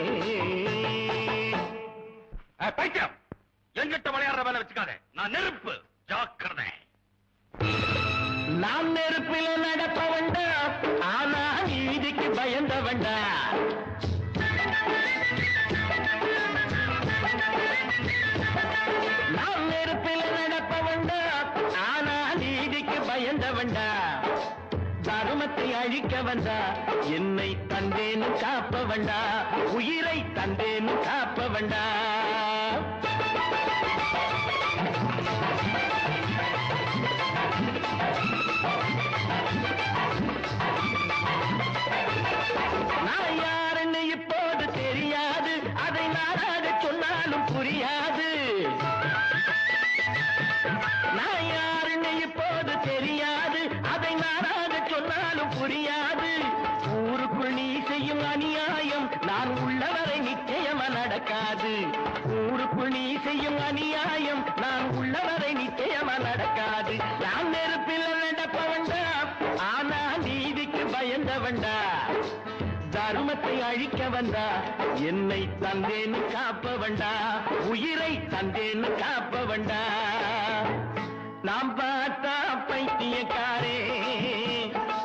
பைத்தியம், எங்கிட்ட விளையாடுற வேலை வச்சுக்காத. நான் நெருப்பு, ஜாக்கிரதை. நாம் நெருப்பில நடப்ப வேண்டா, ஆனா நீதிக்கு பயந்த வேண்டா. நாம் நெருப்பில நடப்ப வேண்டா, ஆனா நீதிக்கு பயந்த வேண்டா. தர்மத்தை அழிக்க வந்தா, என்னை தந்தேன்னு காப்ப வேண்டா. உயிரை தந்தேன்னு காப்ப வேண்டா. நான் யாருன்னு இப்போது தெரியாது, அதை நானாக சொன்னாலும் புரியாது. நான் யாருன்னு இப்போ புரியாது. ஊருக்குள் நீ செய்யும் அநியாயம் நான் உள்ளவரை நிச்சயமா நடக்காது. ஊருக்குள் நீ செய்யும் அநியாயம் நான் உள்ளவரை நிச்சயமா நடக்காது. நான் நெருப்பில் நடப்பவண்டா, ஆனா நீதிக்கு பயந்தவண்டா. தர்மத்தை அழிக்க வந்தா, என்னை தந்தேன்னு காப்பவண்டா. உயிரை தந்தேன்னு காப்பவண்டா. நாம் பார்த்தா பைத்தியக்காரே,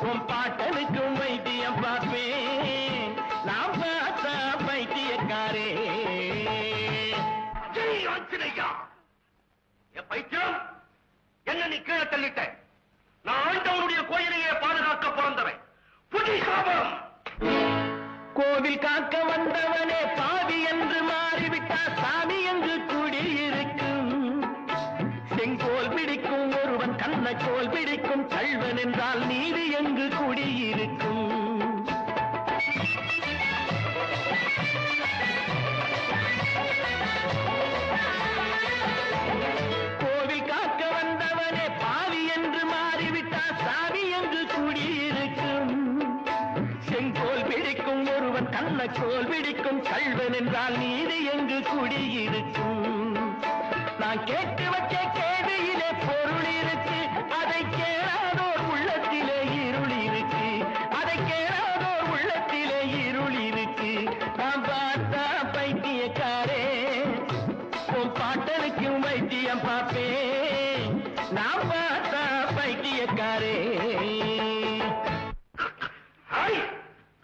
உன் பாட்டனுக்கும் வைத்தியம் பார்ப்பேன். நாம் பார்த்தா பைத்தியக்காரே. ஜெய் ஆஞ்சநேயா! என் பைத்தியம், என்ன நீ கீழே தள்ளிட்ட? நான் ஆண்டவனுடைய கோயிலையே பாதுகாக்க பிறந்தவன். புதி சாபம்! கோவில் காக்க வந்தவனே பாவி என்று மாறிவிட்டா சாமி என்று கூடியிருக்கும். செங்கோல் பிடிக்கும் ஒருவன் கண்ணக்கோல் பிடிக்கும் கள்வன் என்றால் நீதி எங்கு கூடியிருக்கும். கோவில் காக்க வந்தவனே பாவி என்று மாறிவிட்டா சாமி என்று கூடியிருக்கும். செங்கோல் பிடிக்கும் ஒருவன் கண்ணக்கோல் பிடிக்கும் கள்வன் என்றால் நீதி எங்கு கூடியிருக்கும். நான் கேட்டு வச்ச கேள்வியிலே பொருள் இருக்கு, அதை கேளாதோர் உள்ளத்திலே இருள் இருக்கு. அதை கேளாதோர் உள்ளத்திலே இருள் இருக்கு. நான் பார்த்தா பைத்தியக்காரே, உன் பாட்டனுக்கும் வைத்தியம் பார்ப்பேன். நான் பார்த்தா பைத்தியக்காரே.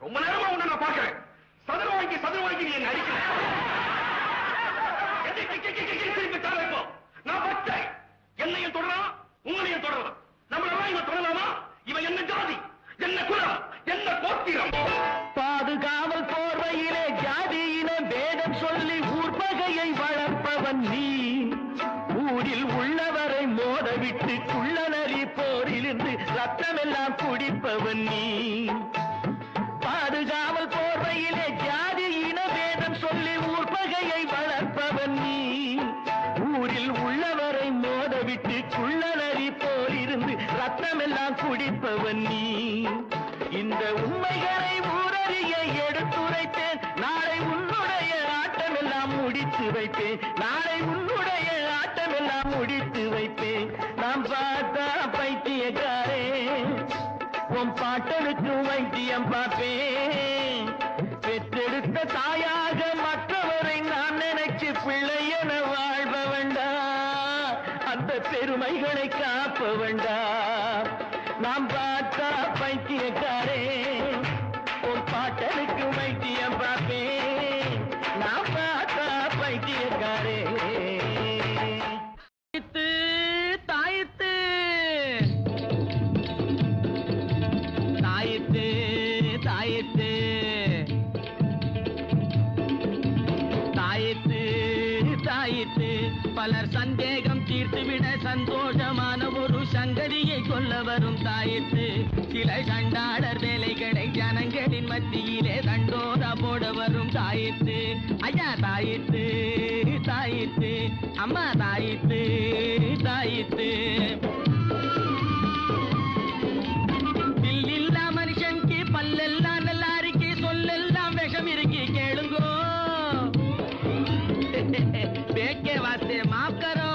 ரொம்ப நேரமா உன்னை நான் பார்க்கிறேன். சதுர வாங்கி நீ என்ன அடிக்கிற? திருப்பி தர இப்போ. நான் பச்சை. என்னையும் தொடரலாம், உங்களையும் தொடரலாம். நம்மளெல்லாம் இவன் தொடரலாமா? இவன் என்ன ஜாதி, என்ன குலம், என்ன கோத்திரம்? பாதுகாவல் போர்வையிலே ஜாதியின பேதம் சொல்லி ஊர்பகையை வளர்ப்பவன் நீ. ஊரில் உள்ளவரை மோதவிட்டு குள்ளநரி போரிலிருந்து ரத்தமெல்லாம் குடிப்பவன் நீ. பாதுகாவல் போர்வையிலே ஜாதி இன பேதம் சொல்லி ஊர்பகையை வளர்ப்பவன் நீ. ஊரில் உள்ளவரை மோதவிட்டு குள்ளநரி போலிருந்து ரத்தமெல்லாம் குடிப்பவன் நீ. இந்த உண்மைகளை ஊரறிய எடுத்துரைத்தேன். நாளை உன்னுடைய ஆட்டமெல்லாம் முடித்து வைப்பேன். நாளை உன்னுடைய ஆட்டமெல்லாம் முடித்து வைப்பேன். நாம் பார்த்தா பைத்தியக்காரே, உன் பாட்டனுக்கு வைத்தியம் பார்ப்பேன். பெற்றெடுத்த தாயாக மற்றவரை நான் நினைச்சு பிள்ளை என வாழ்ப வேண்டாம். அந்த பெருமைகளை காப்ப வேண்டாம். நாம் பார்த்தா பைத்தியக்காரே, உன் பாட்டனுக்கு வைத்தியம் பார்ப்பேன். நாம் பார்த்தா பைத்தியக்காரே. தாயித்து தாயித்து தாயித்து தாயித்து தாயித்து பலர் சந்தேகம் தீர்த்துவிட சந்தோஷமான ஒரு சங்கதியை சொல்ல வரும் தாயித்து. சில சண்டாளர் வேலைகளை ஜனங்களின் மத்தியிலே தண்டோரா போட வரும் தாயித்து. ஐயா தாயித்து தாயித்து, அம்மா தாயித்து தாயித்து. பில்லில்லா மனுஷனுக்கு பல்லெல்லாம் நல்லா இருக்கு, சொல்லெல்லாம் விஷம் இருக்கு. கேளுங்கோ பேக்கே வாஸ்தே மாஃப் கரோ.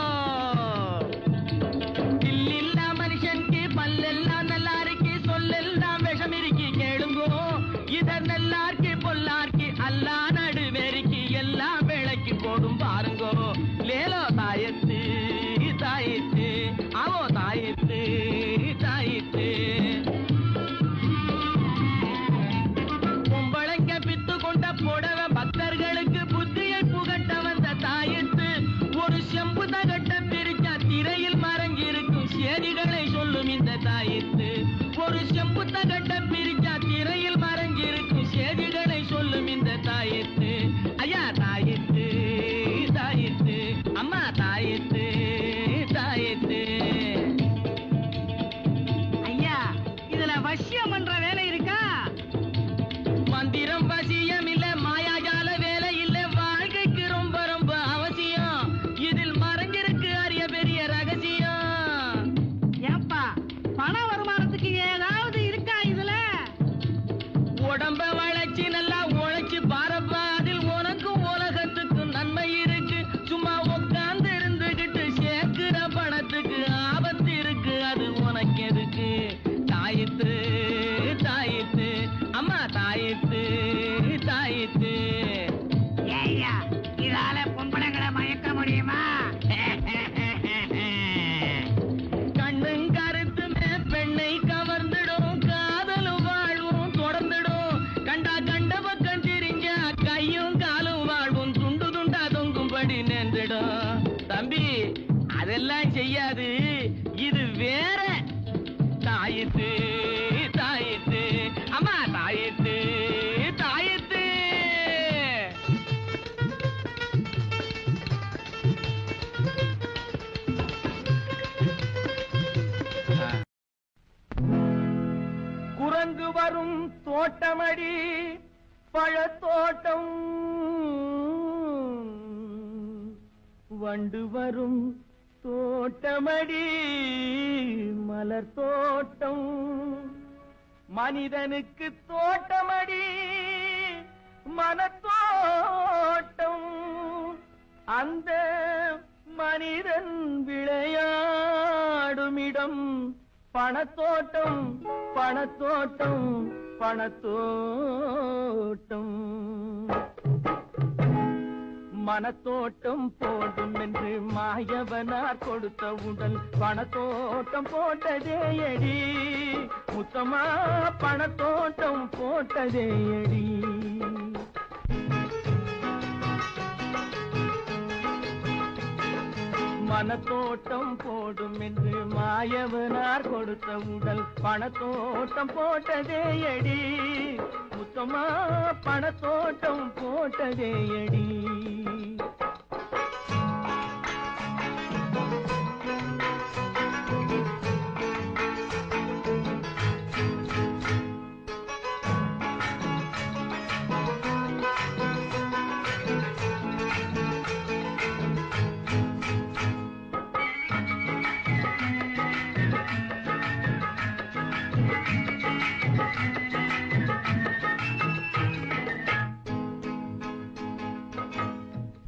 பில்லில்லா மனுஷனுக்கு பல்லெல்லாம் நல்லா இருக்கு, சொல்லெல்லாம் விஷம் இருக்கு. கேளுங்கோ இதர் நல்லாருக்கு பொல்லாருக்கு அல்லா நடுவேருக்கு எல்லாம் விளக்கி போடும் பாருங்கோ. லேலோ தாயத்து தாயித்து, அவோ தாயித்து தாயித்து. கும்பளைங்க பித்து கொண்ட புடவ பக்தர்களுக்கு புத்தியை புகட்ட வந்த தாயித்து. ஒரு செம்பு தகட்ட பிரிச்சா திரையில் மறைஞ்சிருக்கும் செய்திகளை சொல்லும் இந்த தாயித்து. ஒரு செம்பு தகட்ட பிரிச்சா திரையில் மறைஞ்சிருக்கும் செய்திகளை சொல்லும் இந்த தாயித்து. ஐயா தாயித்து தாயித்து, அம்மா தாயித்து தாயித்து. ஐயா இதுல வசியம் பண்ற வேலை இருக்கா? மந்திரம் வசியம் இல்ல, மாயாஜால வேலை இல்ல, வாழ்க்கைக்கு ரொம்ப ரொம்ப அவசியம். இதில் மறைஞ்சிருக்கு அரிய பெரிய ரகசியம். ஏப்பா பண வருமானத்துக்கு ஏதாவது இருக்கா இதுல? உடம்ப வளைச்சு நல்லா உழைச்சு பாரப்பா, அதில் உனக்கும் உலகத்துக்கும் நன்மை இருக்கு. சும்மா உட்கார்ந்து இருந்துகிட்டு சேர்க்கிற பணத்துக்கு ஆபத்து இருக்கு, அது உனக்கு எதுக்கு? தாயித்து தாயித்து அம்மா தாயித்து தாயித்து. ஏய்யா, இதால பொம்பளைங்களை மயக்க முடியுமா? கண்ணும் கருத்துமே பெண்ணை கவர்ந்துடும், காதலும் வாழ்வும் தொடர்ந்துடும். கண்டா கண்ட பக்கம் திரிஞ்ச கையும் காலும் வாழ்வும் துண்டு துண்டா தொங்கும்படி நின்றுடும். தம்பி, அதெல்லாம் செய்யாது, இது வேற. தாயித்து தாயித்து அம்மா தாயித்து தாயித்து. குரங்கு வரும் தோட்டமடி பழத்தோட்டம், வண்டு வரும் தோட்டமடி மலர் தோட்டம். மனிதனுக்கு தோட்டமடி மனத்தோட்டம், அந்த மனிதன் விளையாடுமிடம் பணத்தோட்டம் பணத்தோட்டம் பணத்தோட்டம். மனத்தோட்டம் போடும் என்று மாயவனார் கொடுத்த உடல் பணத்தோட்டம் போட்டதே அடி. முத்தமா பணத்தோட்டம் போட்டதே அடி. மனத்தோட்டம் போடும் என்று மாயவனார் கொடுத்த உடல் பணத்தோட்டம் போட்டதே அடி. முத்தமா பணத்தோட்டம் போட்டதே அடி.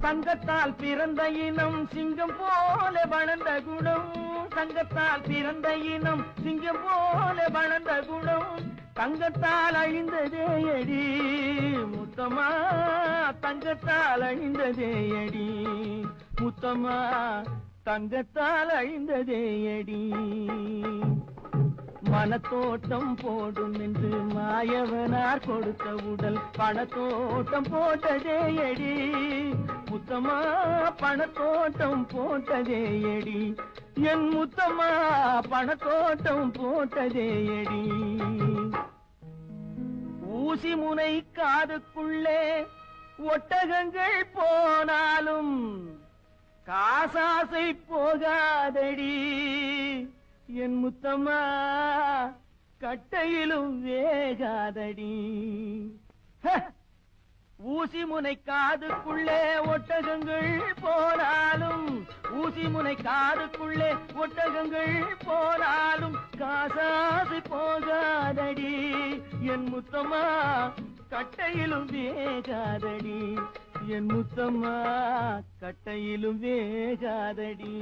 சங்கத்தால் பிறந்த இனம் சிங்கம் போல வளர்ந்த குணம். சங்கத்தால் பிறந்த இனம் சிங்கம் போல வளர்ந்த குணம். தங்கத்தால் அழிந்ததே அடி. முத்தமா தங்கத்தால் அழிந்ததே அடி. முத்தமா தங்கத்தால் அழிந்ததே அடி. மனத்தோட்டம் போடும் என்று மாயவனார் கொடுத்த உடல் பணத்தோட்டம் போட்டதே அடி. முத்தமா பணத்தோட்டம் போட்டதே அடி. என் முத்தமா பணத்தோட்டம் போட்டதே அடி. ஊசி முனை காதுக்குள்ளே ஒட்டகங்கள் போனாலும் காசாசை போகாதடி. என் முத்தமா கட்டையிலும் வேகாதடி. ஊசி முனை காதுக்குள்ளே ஒட்டகங்கள் போனாலும், ஊசி முனை காதுக்குள்ளே ஒட்டகங்கள் போனாலும் காசாசை போகாதடி. என் முத்தமா கட்டையிலும் வேகாதடி. என் முத்தமா கட்டையிலும் வேகாதடி.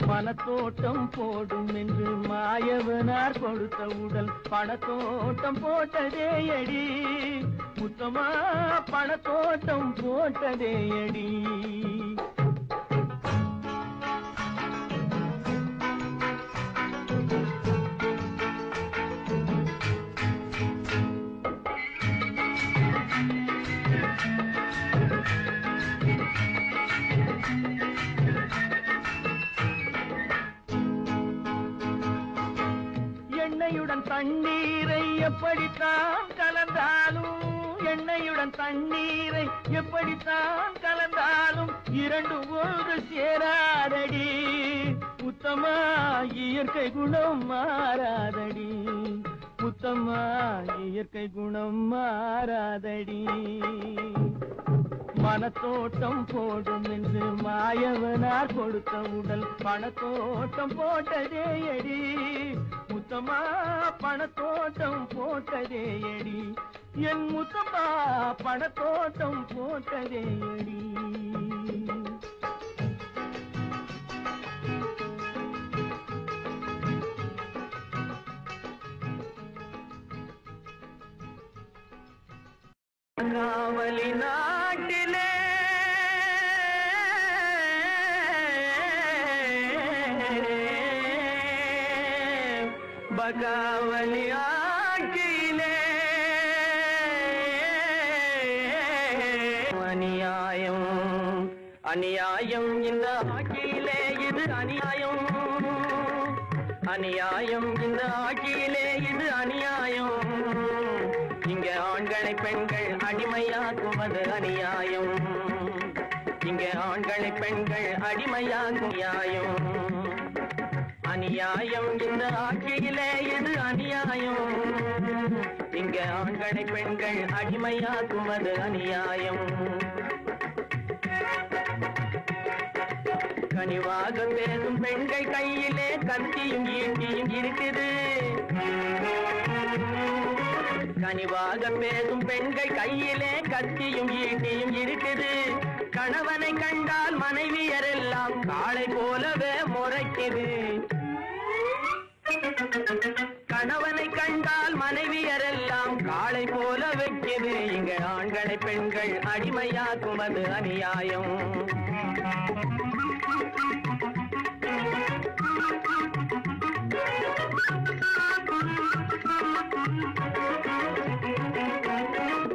மனத்தோட்டம் போடும் என்று மாயவனார் கொடுத்த உடல் பணத்தோட்டம் போட்டதே அடி. முத்தமா பணத்தோட்டம் போட்டதே அடி. எண்ணெயுடன் தண்ணீரை எப்படித்தான் கலந்தாலும், எண்ணெயுடன் தண்ணீரை எப்படித்தான் கலந்தாலும் இரண்டும் ஒன்று சேராதடி. உத்தமா இயற்கை குணம் மாறாதடி. உத்தமா இயற்கை குணம் மாறாதடி. மனத்தோட்டம் போடும் என்று மாயவனார் கொடுத்த உடல் பணத்தோட்டம் போட்டதே அடி. முத்த முத்தம்மா பணத்தோட்டம் போட்டதே அடி என் முத்தம்மா பணத்தோட்டம் போட்டதே அடி காவலி நாட்டிலே பகாவலி ஆட்சியிலே அநியாயம் அநியாயம் இந்த ஆட்சியிலே இது அநியாயம் அநியாயம் இந்த ஆட்சியிலே இது அநியாயம் இங்க ஆண்களை பெண்கள் அடிமையாக்குவது அநியாயம் இங்க ஆண்களை பெண்கள் அடிமையாக்கும் நியாயம் அநியாயம் இந்த ஆட்சியிலே இது அநியாயம் இங்க ஆண்களை பெண்கள் அடிமையாக்குவது அநியாயம் கனிவாக பேசும் பெண்கள் கையிலே கத்தியும் ஈட்டியும் இருக்குது கனிவாக பேசும் பெண்கள் கையிலே கத்தியும் ஈட்டியும் இருக்குது கணவனை கண்டால் மனைவியரெல்லாம் காளை போலவே முறைக்குது கணவனை கண்டால் மனைவியரெல்லாம் காளை போல வைக்குது இங்க ஆண்களை பெண்கள் அடிமையாக்குவது அநியாயம்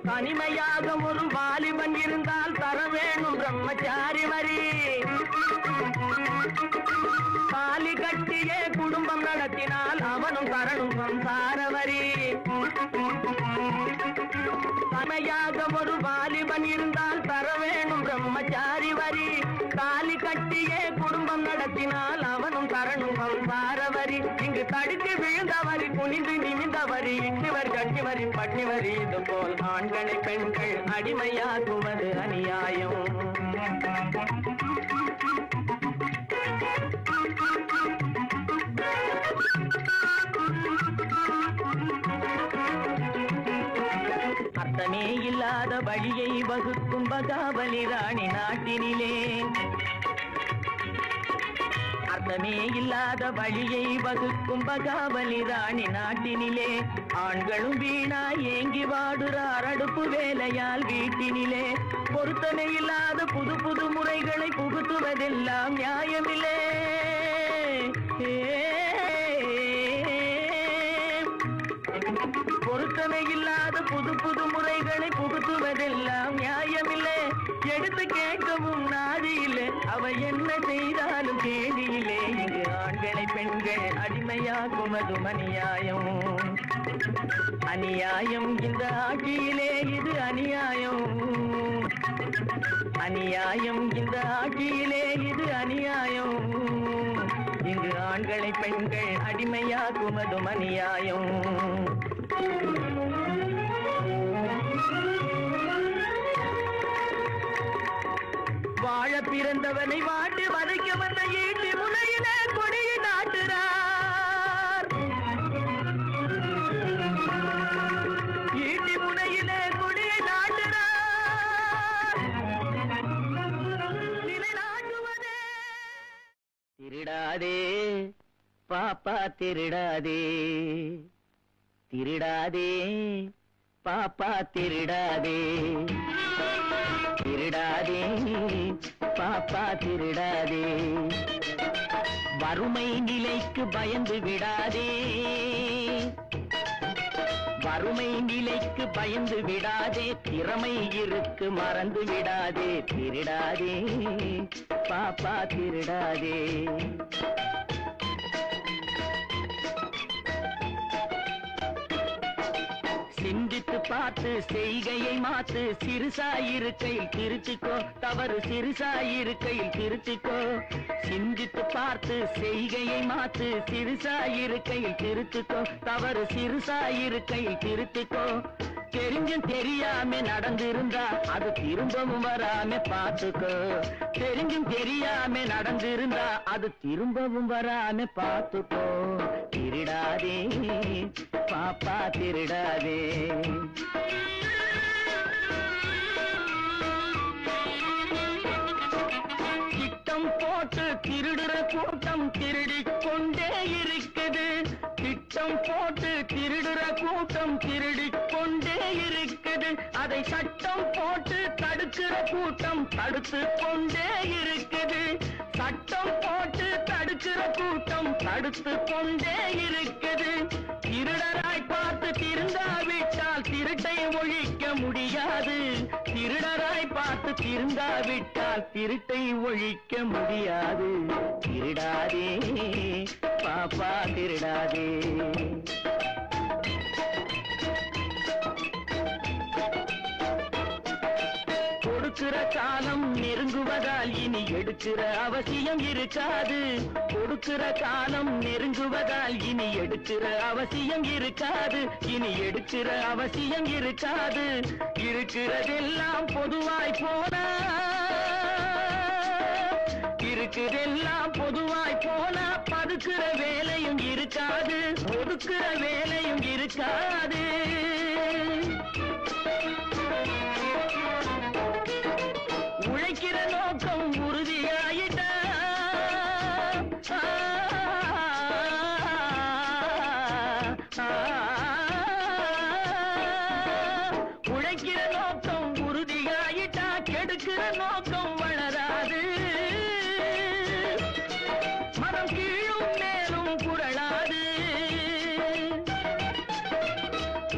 தனிமையாக ஒரு வாலிபன் இருந்தால் தர வேணும் பிரம்மச்சாரி வரி தாலி கட்டியே குடும்பம் நடத்தினால் அவனும் தரணும் சம்சார வரி தனிமையாக ஒரு வாலிபன் இருந்தால் தர வேணும் பிரம்மச்சாரி வரி தாலி கட்டியே குடும்பம் நடத்தினால் அவனும் தரணும் சம்சார வரி இங்கு தடுத்து விழுந்தவரி குனிந்து நிமிந்தவரி இட்டுவர் கட்டிவரி பட்டிவரி இது போல் ஆண்களை பெண்கள் அடிமையாக்குவது அநியாயம் அர்த்தமே இல்லாத வழியை வகுக்கும் பகாவலி ராணி நாட்டினிலே அர்த்தமே இல்லாத வழியை வகுக்கும் பகாவலி ராணி நாட்டினிலே ஆண்களும் வீணா ஏங்கி வாடுறார் அடுப்பு வேலையால் வீட்டினிலே பொருத்தமே இல்லாத புது புது முறைகளை புகுத்துவதெல்லாம் நியாயமில்லே பொருத்தமே இல்லாத புது புது முறைகளை புகுத்துவதெல்லாம் நியாயமில்லை எடுத்து கேட்கவும் நாதியில்லை அவ என்ன செய்தாலும் கேடியிலே இங்கு ஆண்களை பெண்கள் அடிமையாக்குவதும் அநியாயம் அநியாயம் இந்த ஆட்சியிலே இது அநியாயம் அநியாயம் இந்த ஆட்சியிலே இது அநியாயம் இங்கு ஆண்களை பெண்கள் அடிமையாக்குவதும் அநியாயம் வாழ பிறந்தவனை வாட்டி வதைக்க வந்த ஈட்டி முனையிலே கொடியை நாட்டுறார் ஈட்டி முனையிலே கொடியை நாட்டுறார் நிலைநாட்டுவதே திருடாதே பாப்பா திருடாதே திருடாதே பாப்பா திருடாதே திருடாதே பாப்பா திருடாதே வறுமை நிலைக்கு பயந்து விடாதே வறுமை நிலைக்கு பயந்து விடாதே திறமை இருக்கு மறந்து விடாதே திருடாதே பாப்பா திருடாதே சிந்தித்து பார்த்து செய்கையை மாத்து சிறுசாயிருக்கையில் திருத்திக்கோ தவறு சிறுசாயிருக்கையில் திருத்திக்கோ சிந்தித்து பார்த்து செய்கையை மாத்து சிறுசாயிருக்கையில் திருத்திக்கோ தவறு சிறுசாயிருக்கையில் திருத்திக்கோ தெரிஞ்சும் தெரியாம நடந்திருந்தா அது திரும்பவும் வராம பாத்துக்கோ. தெரிஞ்சும் தெரியாம நடந்திருந்தா அது திரும்பவும் வராம பாத்துக்கோ. திருடாதே பாப்பா திருடாதே. திட்டம் போட்டு திருடுற கூட்டம் திருடிக் கொண்டே இருக்குது. திட்டம் போட்டு திருடுற கூட்டம் திருடிக் கொண்டே இருக்குது. அதை சட்டம் போட்டு தடுக்கிற கூட்டம் தடுத்து கொண்டே இருக்குது. சட்டம் போட்டு தடுக்கிற கூட்டம் தடுத்து கொண்டே இருக்குது. திருடராய் பார்த்து திருந்தாவிட்டால் திருட்டை ஒழிக்க முடியாது. திருடராய் பார்த்து திருந்தாவிட்டால் திருட்டை ஒழிக்க முடியாது. திருடாதே பாப்பா திருடாதே. கொடுக்கிற காலம் நெருங்குவதால் இனி எடுக்கிற அவசியம் இருக்காது. கொடுக்கிற காலம் நெருங்குவதால் இனி எடுக்கிற அவசியம் இருக்காது. இனி எடுக்கிற அவசியம் இருக்காது. இருக்கிறதெல்லாம் பொதுவாய் போனா இருக்குதெல்லாம் பொதுவாய் போனா பதுக்கிற வேலையும் இருக்காது. ஒதுக்கிற வேலையும் இருக்காது. உழைக்கிற நோக்கம் உறுதியாயிட்டா உழைக்கிற நோக்கம் உறுதியாயிட்டா கெடுக்கிற நோக்கம் வளராது. மனம் கீழும் மேலும் புரளாது.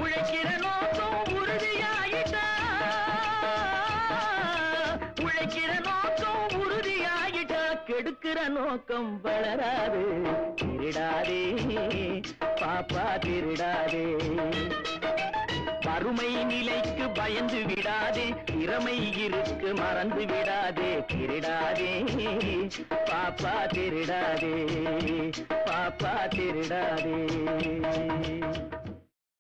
உழைக்கிற நோக்கம் உறுதியாயிட்டா உழைக்கிற நோக்கம் உறுதியாயிட்டா கெடுக்கிற நோக்கம் வளராது. திருடாதே பாப்பா திருடாதே. வறுமை நிலைக்கு பயந்து விடாதே. திறமை இருக்கு மறந்து விடாதே. திருடாதே பாப்பா திருடாதே. பாப்பா திருடாதே.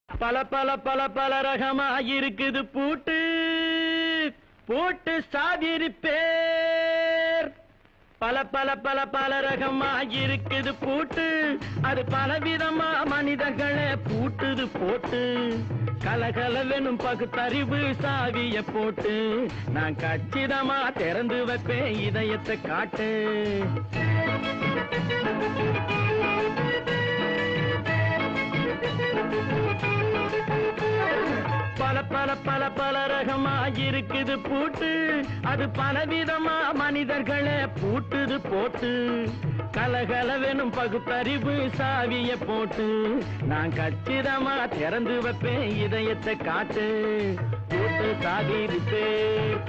பல பல பல பல ரகமா இருக்குது பூட்டு. பூட்டு சாதிருப்பேர். பல பல பல பல ரகமா இருக்குது பூட்டு. அது பலவிதமா மனிதர்களை பூட்டுது போட்டு. கலகலவெனும் பகுத்தறிவு சாவிய போட்டு நான் கச்சிதமா திறந்து வைப்பேன் இதயத்தை காட்டு. பல பல பல பல ரகமா இருக்குது பூட்டு. அது பலவிதமா மனிதர்களை பூட்டுது போட்டு. கலகலவெனும் பகுத்தறிவு சாவிய போட்டு நான் கச்சிதமா திறந்து வைப்பேன் இதயத்தை காட்டு. போட்டு சாதிருப்பேன்.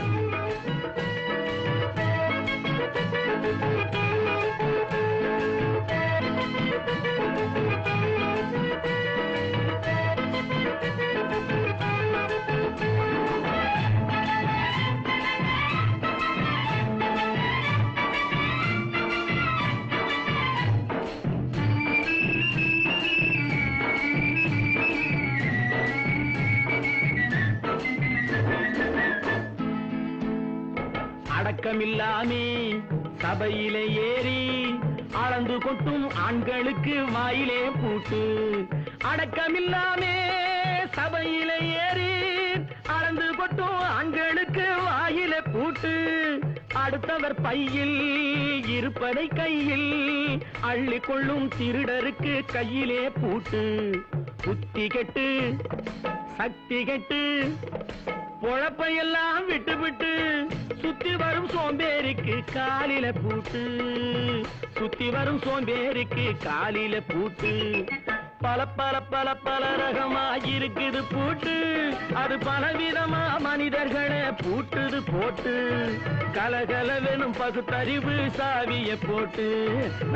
அடக்கமில்லாமே சபையிலே ஏறி அளந்து கொட்டும் ஆண்களுக்கு வாயிலே பூட்டு. அடக்கமில்லாமே சபையிலே ஏறி அளந்து கொட்டும் ஆண்களுக்கு வாயிலே பூட்டு. அடுத்தவர் பையில் இருப்பதை கையில் அள்ளிக்கொள்ளும் திருடருக்கு கையிலே பூட்டு. புத்தி கெட்டு சக்தி கெட்டு பொழப்பையெல்லாம் விட்டு விட்டு சுத்தி வரும் சோம்பேறிக்கு காலில பூட்டு. சுத்தி வரும் சோம்பேறிக்கு காலில பூட்டு. பல பல பல பல ரகமா இருக்குது பூட்டு. அது பலவிதமா மனிதர்களை பூட்டுது போட்டு. கலகலவெனும் பகுத்தறிவு சாவிய போட்டு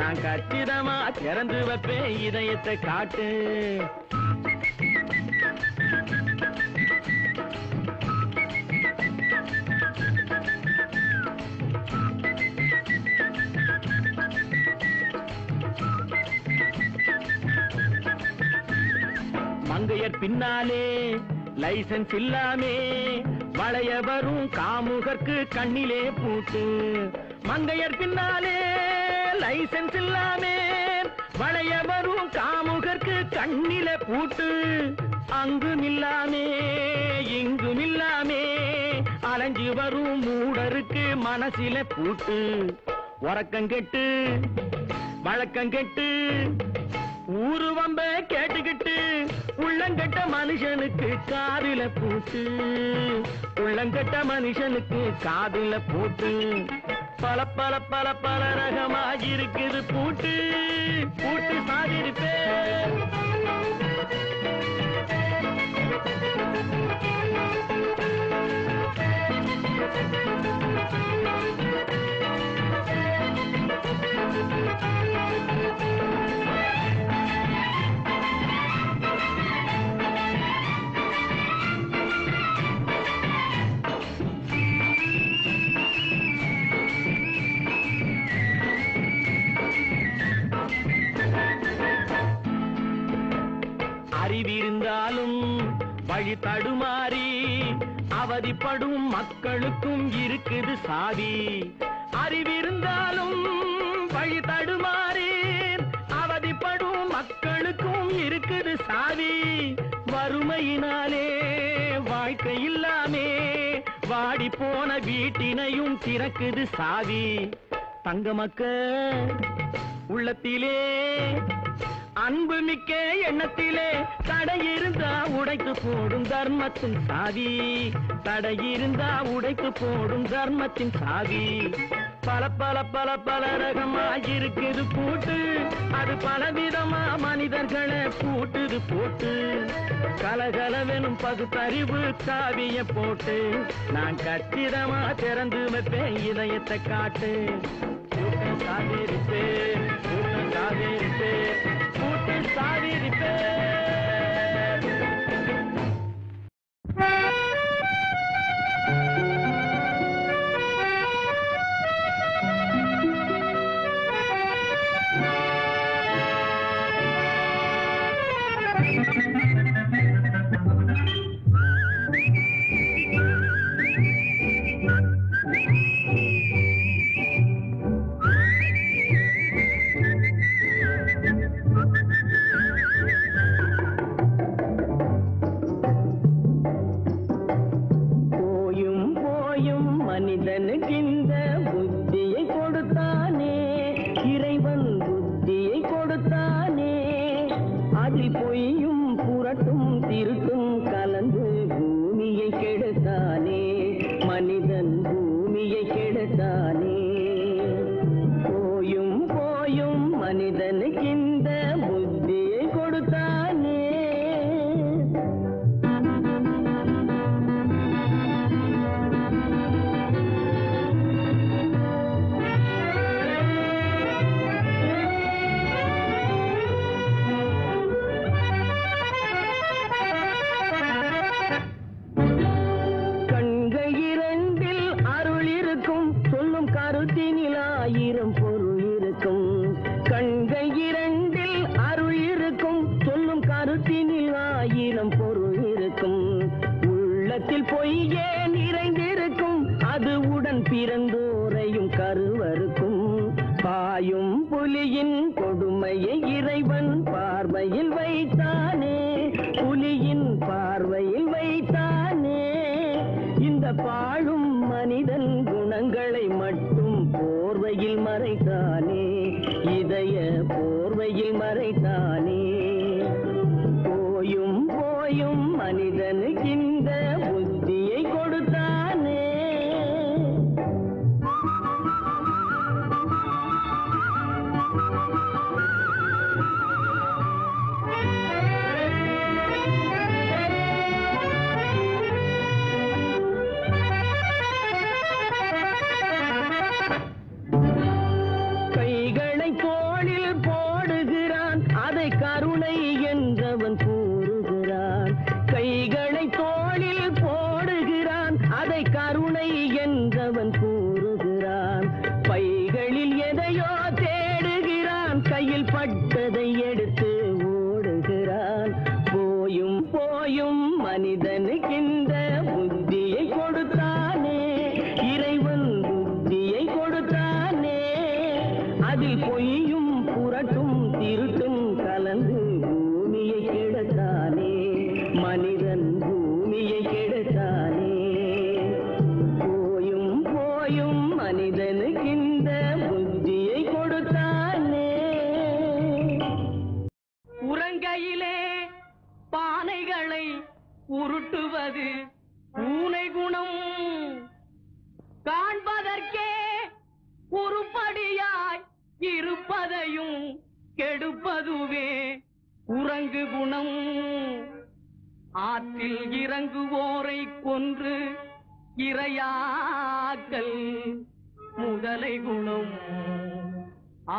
நான் கச்சிதமா திறந்து வைப்பேன் இதயத்தை காட்டு. மங்கையர் பின்னாலே லைசன்ஸ் இல்லாமே வளைய வரும் காமுகர்க்கு கண்ணிலே பூட்டு. மங்கையர் பின்னாலே லைசன்ஸ் இல்லாமே வளைய வரும் காமுகர்க்கு கண்ணிலே பூட்டு. அங்கும் இல்லாமே இங்கும் இல்லாமே அலைஞ்சு வரும் மூடருக்கு மனசில பூட்டு. உறக்கம் கெட்டு வழக்கம் கெட்டு ஊரு வம்ப கேட்டுக்கிட்டு உள்ளங்கட்ட மனுஷனுக்கு காதுல பூட்டு. உள்ளங்கட்ட மனுஷனுக்கு காதுல பூட்டு. பல பல பல பல ரகமாயிருக்குது பூட்டு. பூட்டு சாதிருப்பே அறிவிருந்தாலும் வழி தடுமாறி அவதிப்படும் மக்களுக்கும் இருக்குது சாவி. அறிவிருந்தாலும் வழி தடுமாறி அவதிப்படும் மக்களுக்கும் இருக்குது சாவி. வறுமையினாலே வாழ்க்கை இல்லாமே வாடி போன வீட்டினையும் திறக்குது சாவி. தங்க மக்க உள்ளத்திலே அன்பு மிக்க எண்ணத்திலே தடையிருந்தா உடைத்து போடும் தர்மத்தின் சாவி. தடையிருந்தா உடைத்து போடும் தர்மத்தின் சாவி. பல பல பல பல ரகமாயிருக்குது பூட்டு. அது பலவிதமா மனிதர்களை பூட்டுது போட்டு. கலகலவெனும் பகுத்தறிவு சாவிய போட்டு நான் கச்சிதமா திறந்து வைப்பேன் இதயத்தை காட்டு. கூட்டம் சாதிருப்பே கூட்டம் சாதிருப்பே கூட்டம் சாதிருப்பே. மனிதனுக்கு இந்த புத்தியை கொடுத்தானே இறைவன் புத்தியை கொடுத்தானே. அதில் பொய்யும் புரட்டும் திருட்டும் கலந்து பூமியை கெடுத்தானே. மனிதன் பூமியை கெடுத்தானே. போயும் போயும் மனிதனுக்கு இந்த புத்தியை கொடுத்தானே. கருத்தினில் ஆயிரம் பொருள் இருக்கும். கண்கள் இரண்டில் அருள் இருக்கும். சொல்லும் கருத்தினில் ஆயிரம் பொருள் இருக்கும். உள்ளத்தில் பொய்யே நிறைந்திருக்கும். அது உடன் பிறந்தோரையும் கருவருக்கும். பாயும் புலியின் கொடுமையை இறைவன் பார்வையில் வைத்தானே. புலியின் பார்வையில் வைத்தானே. இந்த பாழும் மனிதன் குணங்களை மட்டும் போர்வையில் மறைத்தானே. இதய போர்வையில் மறைத்தானே. போயும் போயும் மனிதனுக்கு இந்த புத்தியை கொடுத்தானே. கைகளை தோளில் போடுகிறான். அதை கருணை என்றவன் கூறுகிறான். கைகளை தோளில் மனிதனுக்கின்ற புத்தியை கொடுத்தானே, இறைவன் புத்தியை கொடுத்தானே, அதில் பொய்யும் புரட்டும் திருட்டும் கலந்து பூமியை கெடுத்தானே, மனிதன் பூமியை கெடுத்தானே. போயும் போயும் மனிதனுக்கின்ற புத்தியை கொடுத்தானே. உறங்கையிலே பானைகளை உருட்டுவது பூனை குணம், காண்பதற்கே உருப்படியாய் இருப்பதையும் கெடுப்பதுவே உறங்கு குணம். ஆற்றில் இறங்குவோரை கொன்று இரையாக்கல் முதலை குணம்.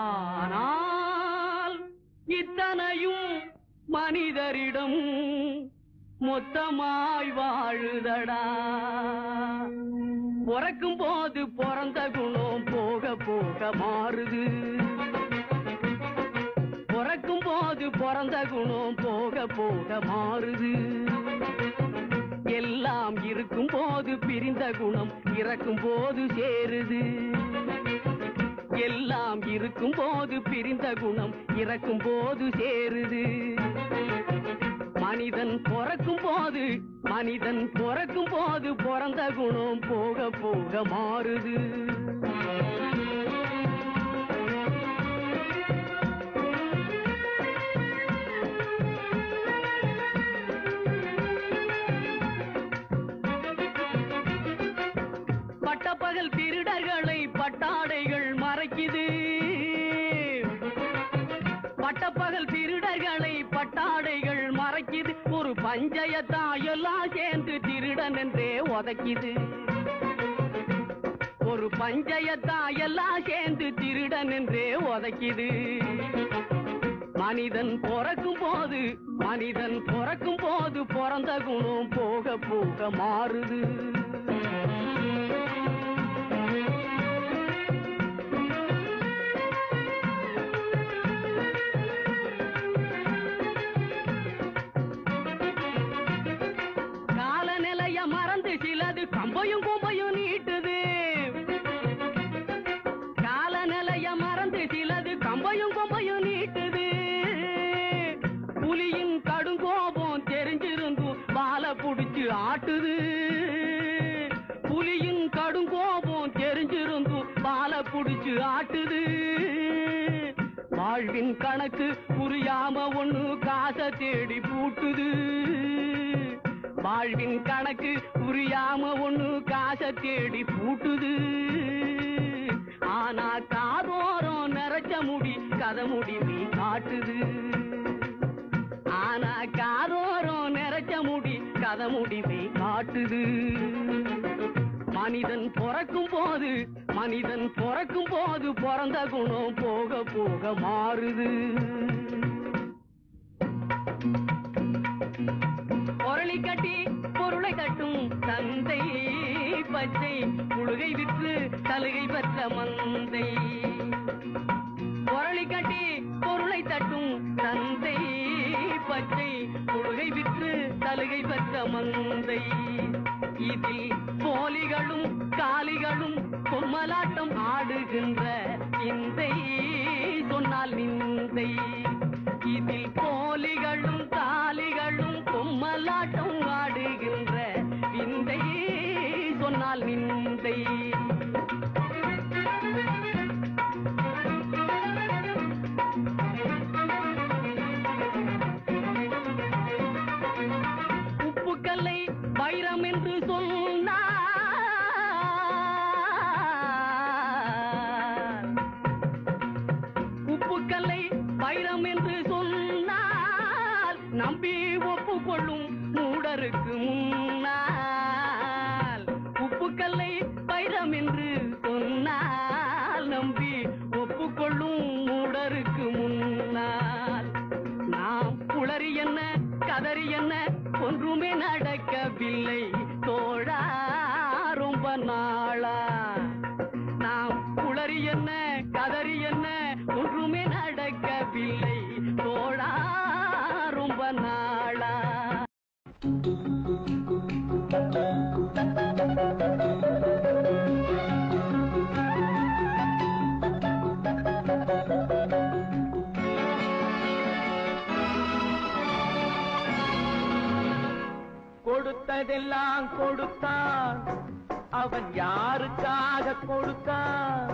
ஆனால் இத்தனையும் மனிதரிடம் மொத்தமாய் வாழுதடா. பிறக்கும் போது பிறந்த குணம் போக போக மாறுது, பிறக்கும் போது பிறந்த குணம் போக போக மாறுது. எல்லாம் இருக்கும் போது பிரிந்த குணம் இறக்கும் போது சேருது, எல்லாம் இருக்கும் போது பிரிந்த குணம் இறக்கும் போது சேருது. மனிதன் பிறக்கும் போது பிறந்த குணம் போக போக மாறுது. பட்டப்பகல் திருடர்களை பட்டாடைகள் மறைக்குது, பட்டப்பகல் திருடர்களை பட்டாடைகள் மறைக்குது. ஒரு பஞ்சயத்தான் எல்லாம் சேர்ந்து திருடன் என்றே உதைக்குது, ஒரு பஞ்சயத்தான் எல்லாம் சேர்ந்து திருடன் என்றே உதைக்குது. மனிதன் பிறக்கும் போது பிறந்த குணம் போக போக மாறுது. காலநிலைய மறந்து சிலது கம்பையும் கும்பையும் நீட்டுது, காலநிலைய மறந்து சிலது கம்பையும் கும்பையும் நீட்டுது. புலியின் கடுங்கோபம் தெரிஞ்சிருந்தும் வாழை புடிச்சு ஆட்டுது, புலியின் கடுங்கோபம் தெரிஞ்சிருந்தும் வாழை புடிச்சு ஆட்டுது. வாழ்வின் கணக்கு புரியாம ஒண்ணு காசை தேடி பூட்டுது, வாழ்வின் கணக்கு புரியாம ஒண்ணு காசை தேடி பூட்டுது. ஆனா காதோரம் நிறைச்ச முடி கதை முடிவி காட்டுது, ஆனா காதோரம் நிறைச்ச முடி கதை முடிவை காட்டுது. மனிதன் பிறக்கும் போது பிறந்த குணம் போக போக மாறுது. பொருளை கட்டி பொருளை கட்டும் தந்தை பச்சை புழுகை விற்று சலுகை பெற்ற மந்தை, பொருளை கட்டி பொருளை தட்டும் தந்தை பச்சை புழுகை விற்று சலுகை பெற்ற மந்தை. இதில் போலிகளும் காலிகளும் பொம்மலாட்டம் ஆடுகின்ற இந்தை சொன்னால் நிந்தை, இதில் போலிகளும் காலிகளும் பொம்மலாட்டம் ஆடுகின்ற விந்தை சொன்னால் நிந்தை. உப்புக்கல்லை வைரம் என்று சொன்னார், உப்புக்கல்லை வைரம் என்று சொன்னால் நம்பி ஒப்புக்கொள்ளும் மூடருக்கு முன்னால், உப்புக்கல்லை வைரம் என்று சொன்னால் நம்பி ஒப்புக்கொள்ளும் மூடருக்கு முன்னால். நாம் புலரி என்ன கதறி என்ன ஒன்றுமே நடக்கவில்லை தோழா ரொம்ப நாளா. நாம் புலரி என்ன கதறி என்ன ஒன்றுமே நடக்கவில்லை தோழா ரொம்ப நாளா. கொடுத்ததெல்லாம் கொடுத்தான், அவன் யாருக்காக கொடுத்தான்?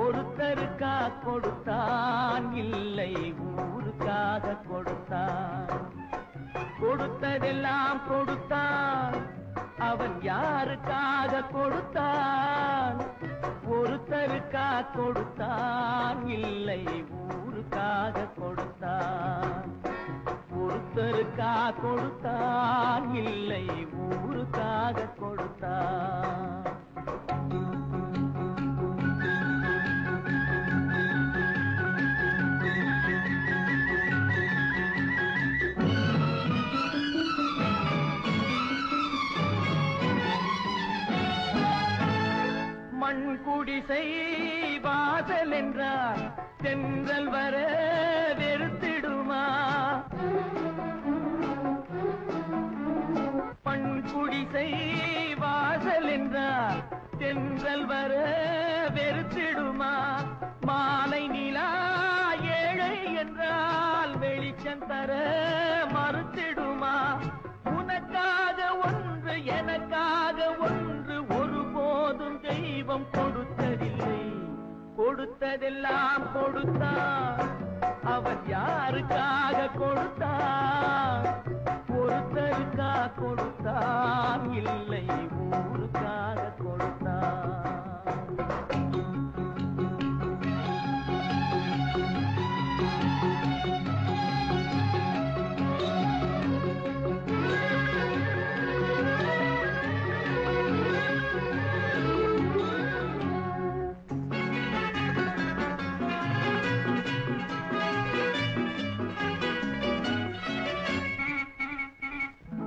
ஒருத்தருக்கா கொடுத்தான், இல்லை ஊருக்காக கொடுத்தான். கொடுத்ததெல்லாம் கொடுத்தான், அவன் யாருக்காக கொடுத்தான்? ஒருத்தருக்கா கொடுத்தான், இல்லை ஊருக்காக கொடுத்தான். ஒருத்தருக்கா கொடுத்தான், இல்லை ஊருக்காக கொடுத்தான். மண் குடிசை வாசல் என்றால் தென்றல் வர வெறுத்திடுமா? மண் குடிசை வாசல் என்றால் தென்றல் வர வெறுத்திடுமா? மாலை நிலா ஏழை என்றால் வெளிச்சம் தர மறுத்திடுமா? உனக்காக ஒன்று எனக்காக ஒன்று ஒருபோதும் தெய்வம் கொடுத்ததில்லை. கொடுத்ததெல்லாம் கொடுத்தான், அவன் யாருக்காக கொடுத்தான்? ஒருத்தருக்கா கொடுத்தான், இல்லை ஊருக்காக கொடுத்தான்.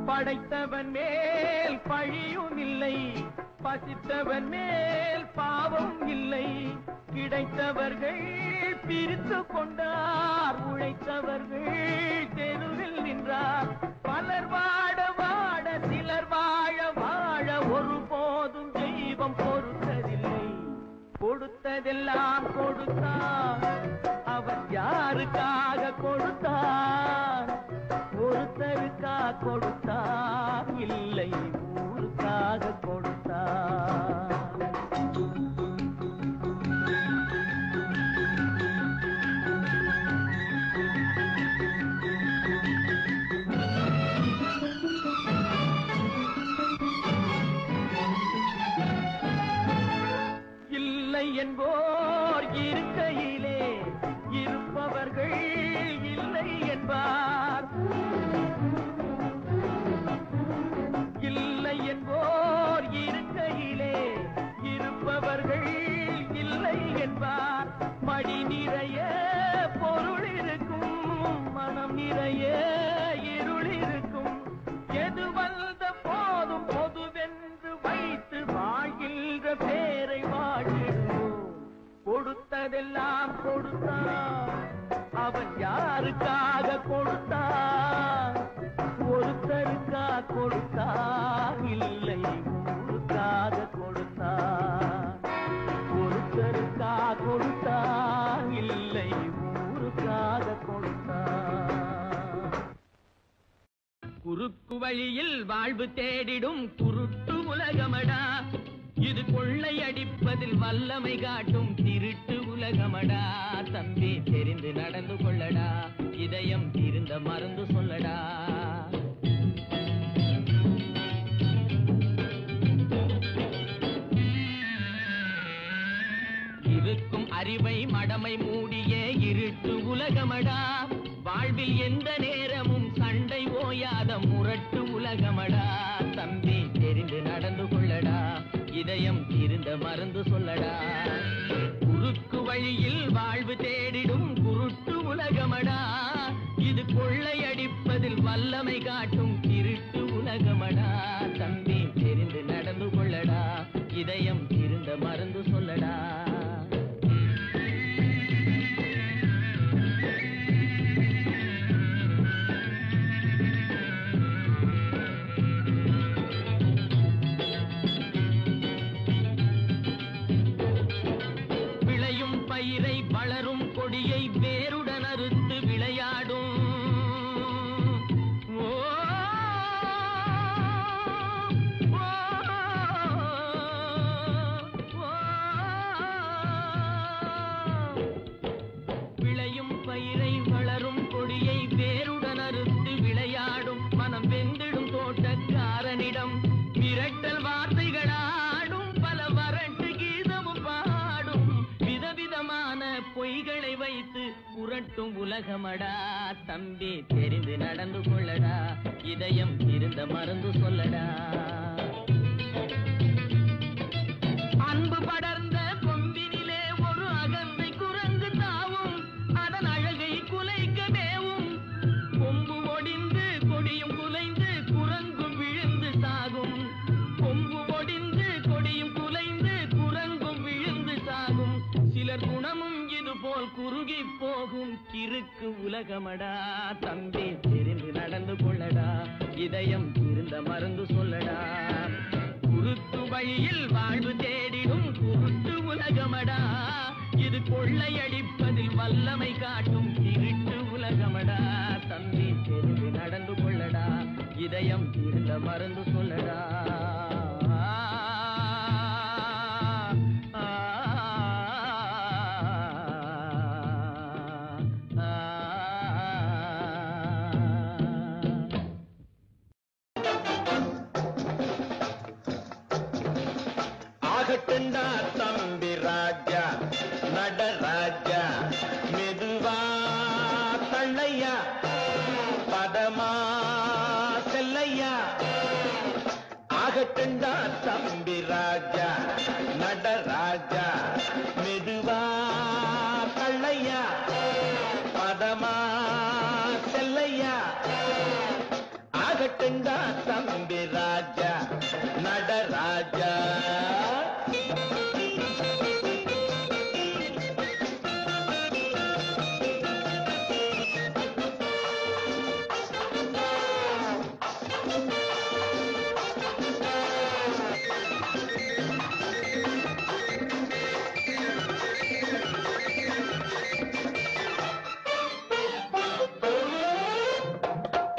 படைத்தவன் மேல் பழியும் இல்லை, பசித்தவன் மேல் பாவம் இல்லை. கிடைத்தவர்கள் பிரித்து கொண்டார், உழைத்தவர்கள் தெருவில் நின்றார். பலர் வாட வாட சிலர் வாழ வாழ ஒருபோதும் தெய்வம் பொறுத்ததில்லை. கொடுத்ததெல்லாம் கொடுத்தான், அவன் யாருக்காக கொடுத்தான்? ஒருத்தருக்கா கொடுத்தான், இல்லை ஊருக்காக கொடுத்தான். இல்லை என்போர் இருக்கையிலே இருப்பவர்கள் இல்லை என்பார். இல்லை என்போர் இருக்கையிலே இருப்பவர்கள் இல்லை என்பார். மடி நிறைய பொருள் இருக்கும், மனம் நிறைய இருள் இருக்கும். எது வந்த போதும் பொதுவென்று வைத்து வாழ்கின்ற பேரை வாழ்கிறோம். கொடுத்ததெல்லாம் கொடுத்தான், அவன் யாருக்காக கொடுத்தான்? ஒருத்தருக்கா கொடுத்தான், இல்லை ஊருக்காக கொடுத்தான். ஒருத்தருக்கா கொடுத்தான், இல்லை ஊருக்காக கொடுத்தான். குறுக்கு வழியில் வாழ்வு தேடிடும் குருட்டு உலகமடா, இது கொள்ளையடிப்பதில் வல்லமை காட்டும் திருட்டு உலகமடா. தம்பி தெரிந்து நடந்து கொள்ளடா, இதயம் திருந்த மறந்து சொல்லடா. இருக்கும் அறிவை மடமை மூடிய இருட்டு உலகமடா, வாழ்வில் எந்த நேரமும் சண்டை ஓயாத முரட்டு உலகமடா. தம்பி தெரிந்து நடந்து கொள்ளடா, இதயம் திருந்த மறந்து சொல்லடா. குறுக்கு வழியில் வாழ்வு தேடிடும் குருட்டு உலகமடா, இது கொள்ளையடிப்பதில் வல்லமை காட்டும் திருட்டு உலகமடா. தம்பி தெரிந்து நடந்து கொள்ளடா, இதயம் திருந்த மறந்து சொல்லடா. பயிரை வளரும் கொடியை வேருடன் அறுத்து விளையாடும். ஓ உருட்டும் உலகமடா தம்பி தெரிந்து நடந்து கொள்ளடா இதயம் இருந்த மருந்து சொல்லடா அன்பு படர்ந்த கொம்பினிலே ஒரு அகந்தை குரங்கு தாவும் அதன் அழகை குலைக்க மேவும் கொம்பு ஒடிந்து கொடியும் குலைந்து குரங்கும் விழுந்து சாகும் கொம்பு ஒடிந்து கொடியும் குலைந்து குரங்கும் விழுந்து சாகும் சிலர் குணமும் இது போல் குறுகி போகும் கிறுக்கு உலகமடா தம்பி தெரிந்து நடந்து கொள்ளடா இதயம் இருந்த மருந்து சொல்லடா குருத்து வழியில் வாழ்வு தேடிடும் குருட்டு உலகமடா இது கொள்ளையடிப்பதில் வல்லமை காட்டும் திருட்டு உலகமடா தம்பி தெரிந்து நடந்து கொள்ளடா இதயம் இருந்த மருந்து சொல்லடா ஆகட்டுண்டா தம்பி ராஜா நடராஜா மெதுவா தள்ளையா பதமா செல்லையா ஆகட்டுண்டா தம்பி ராஜா நடராஜா மெதுவா தள்ளையா பதமா செல்லையா ஆகட்டுண்டா தம்பி ராஜா நடராஜா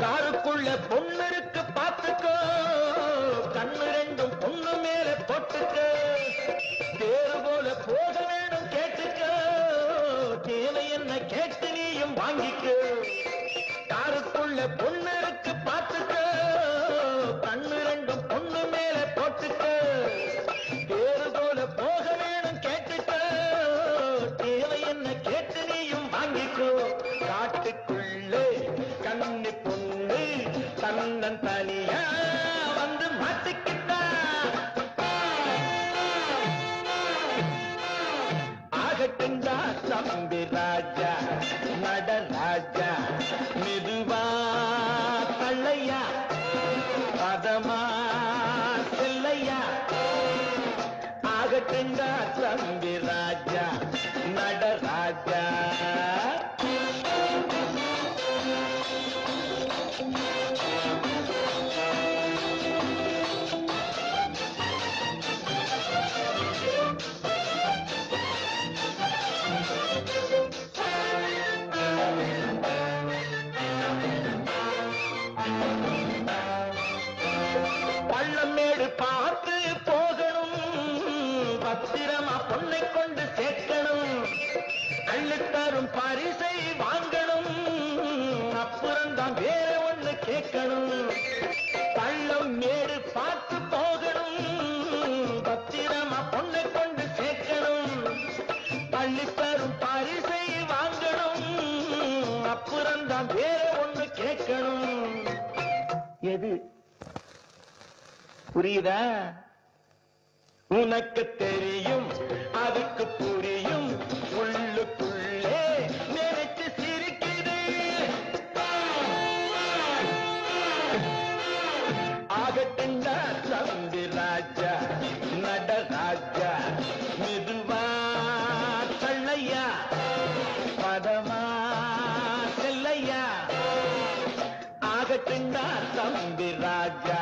காருக்குள்ள பொண்ணு இருக்கு பாத்துக்கோ கண்ணு ரெண்டும் பொண்ணு மேல போட்டுக்கோ தேறு போல போக வேணும் கேட்டுக்கோ தேவை என்ன கேட்டு நீயும் வாங்கிக்கோ காருக்குள்ள பொண்ணு இருக்கு பாத்துக்கோ கண்ணு ரெண்டும் பொண்ணு மேல போட்டுக்கோ தேறு போல போக வேணும் கேட்டுக்கோ தேவை என்ன கேட்டு நீயும் வாங்கிக்கோ காட்டுக்குள்ளே கண்ணு பொண்ணு தன்னன் தனியா வந்து மாட்டிக்கிட்டா ஆகட்டுண்டா தம்பி ராஜா நடராஜா மெதுவா தள்ளையா பதமா செல்லையா ஆகட்டுண்டா தம்பி ராஜா நடராஜா பள்ளமேடு பார்த்து போகணும் பத்திரமா பொண்ணை கொண்டு சேர்க்கணும் அள்ளித்தரும் பரிசை வாங்கணும் அப்புறம்தான் வேற ஒண்ணு கேட்கணும் பள்ளம் மேடு பார்த்து போகணும் பத்திரமா பொண்ணை கொண்டு சேர்க்கணும் அள்ளித்தரும் பரிசை வாங்கணும் அப்புறம்தான் வேற ஒண்ணு கேட்கணும் எது புரியுதா உனக்கு தெரியும் அதுக்கு புரியும் உள்ளுக்குள்ளே நினைச்சு சிரிக்குது ஆகட்டுண்டா தம்பி ராஜா நடராஜா மெதுவா தள்ளையா பதமா செல்லையா ஆகட்டுண்டா தம்பி ராஜா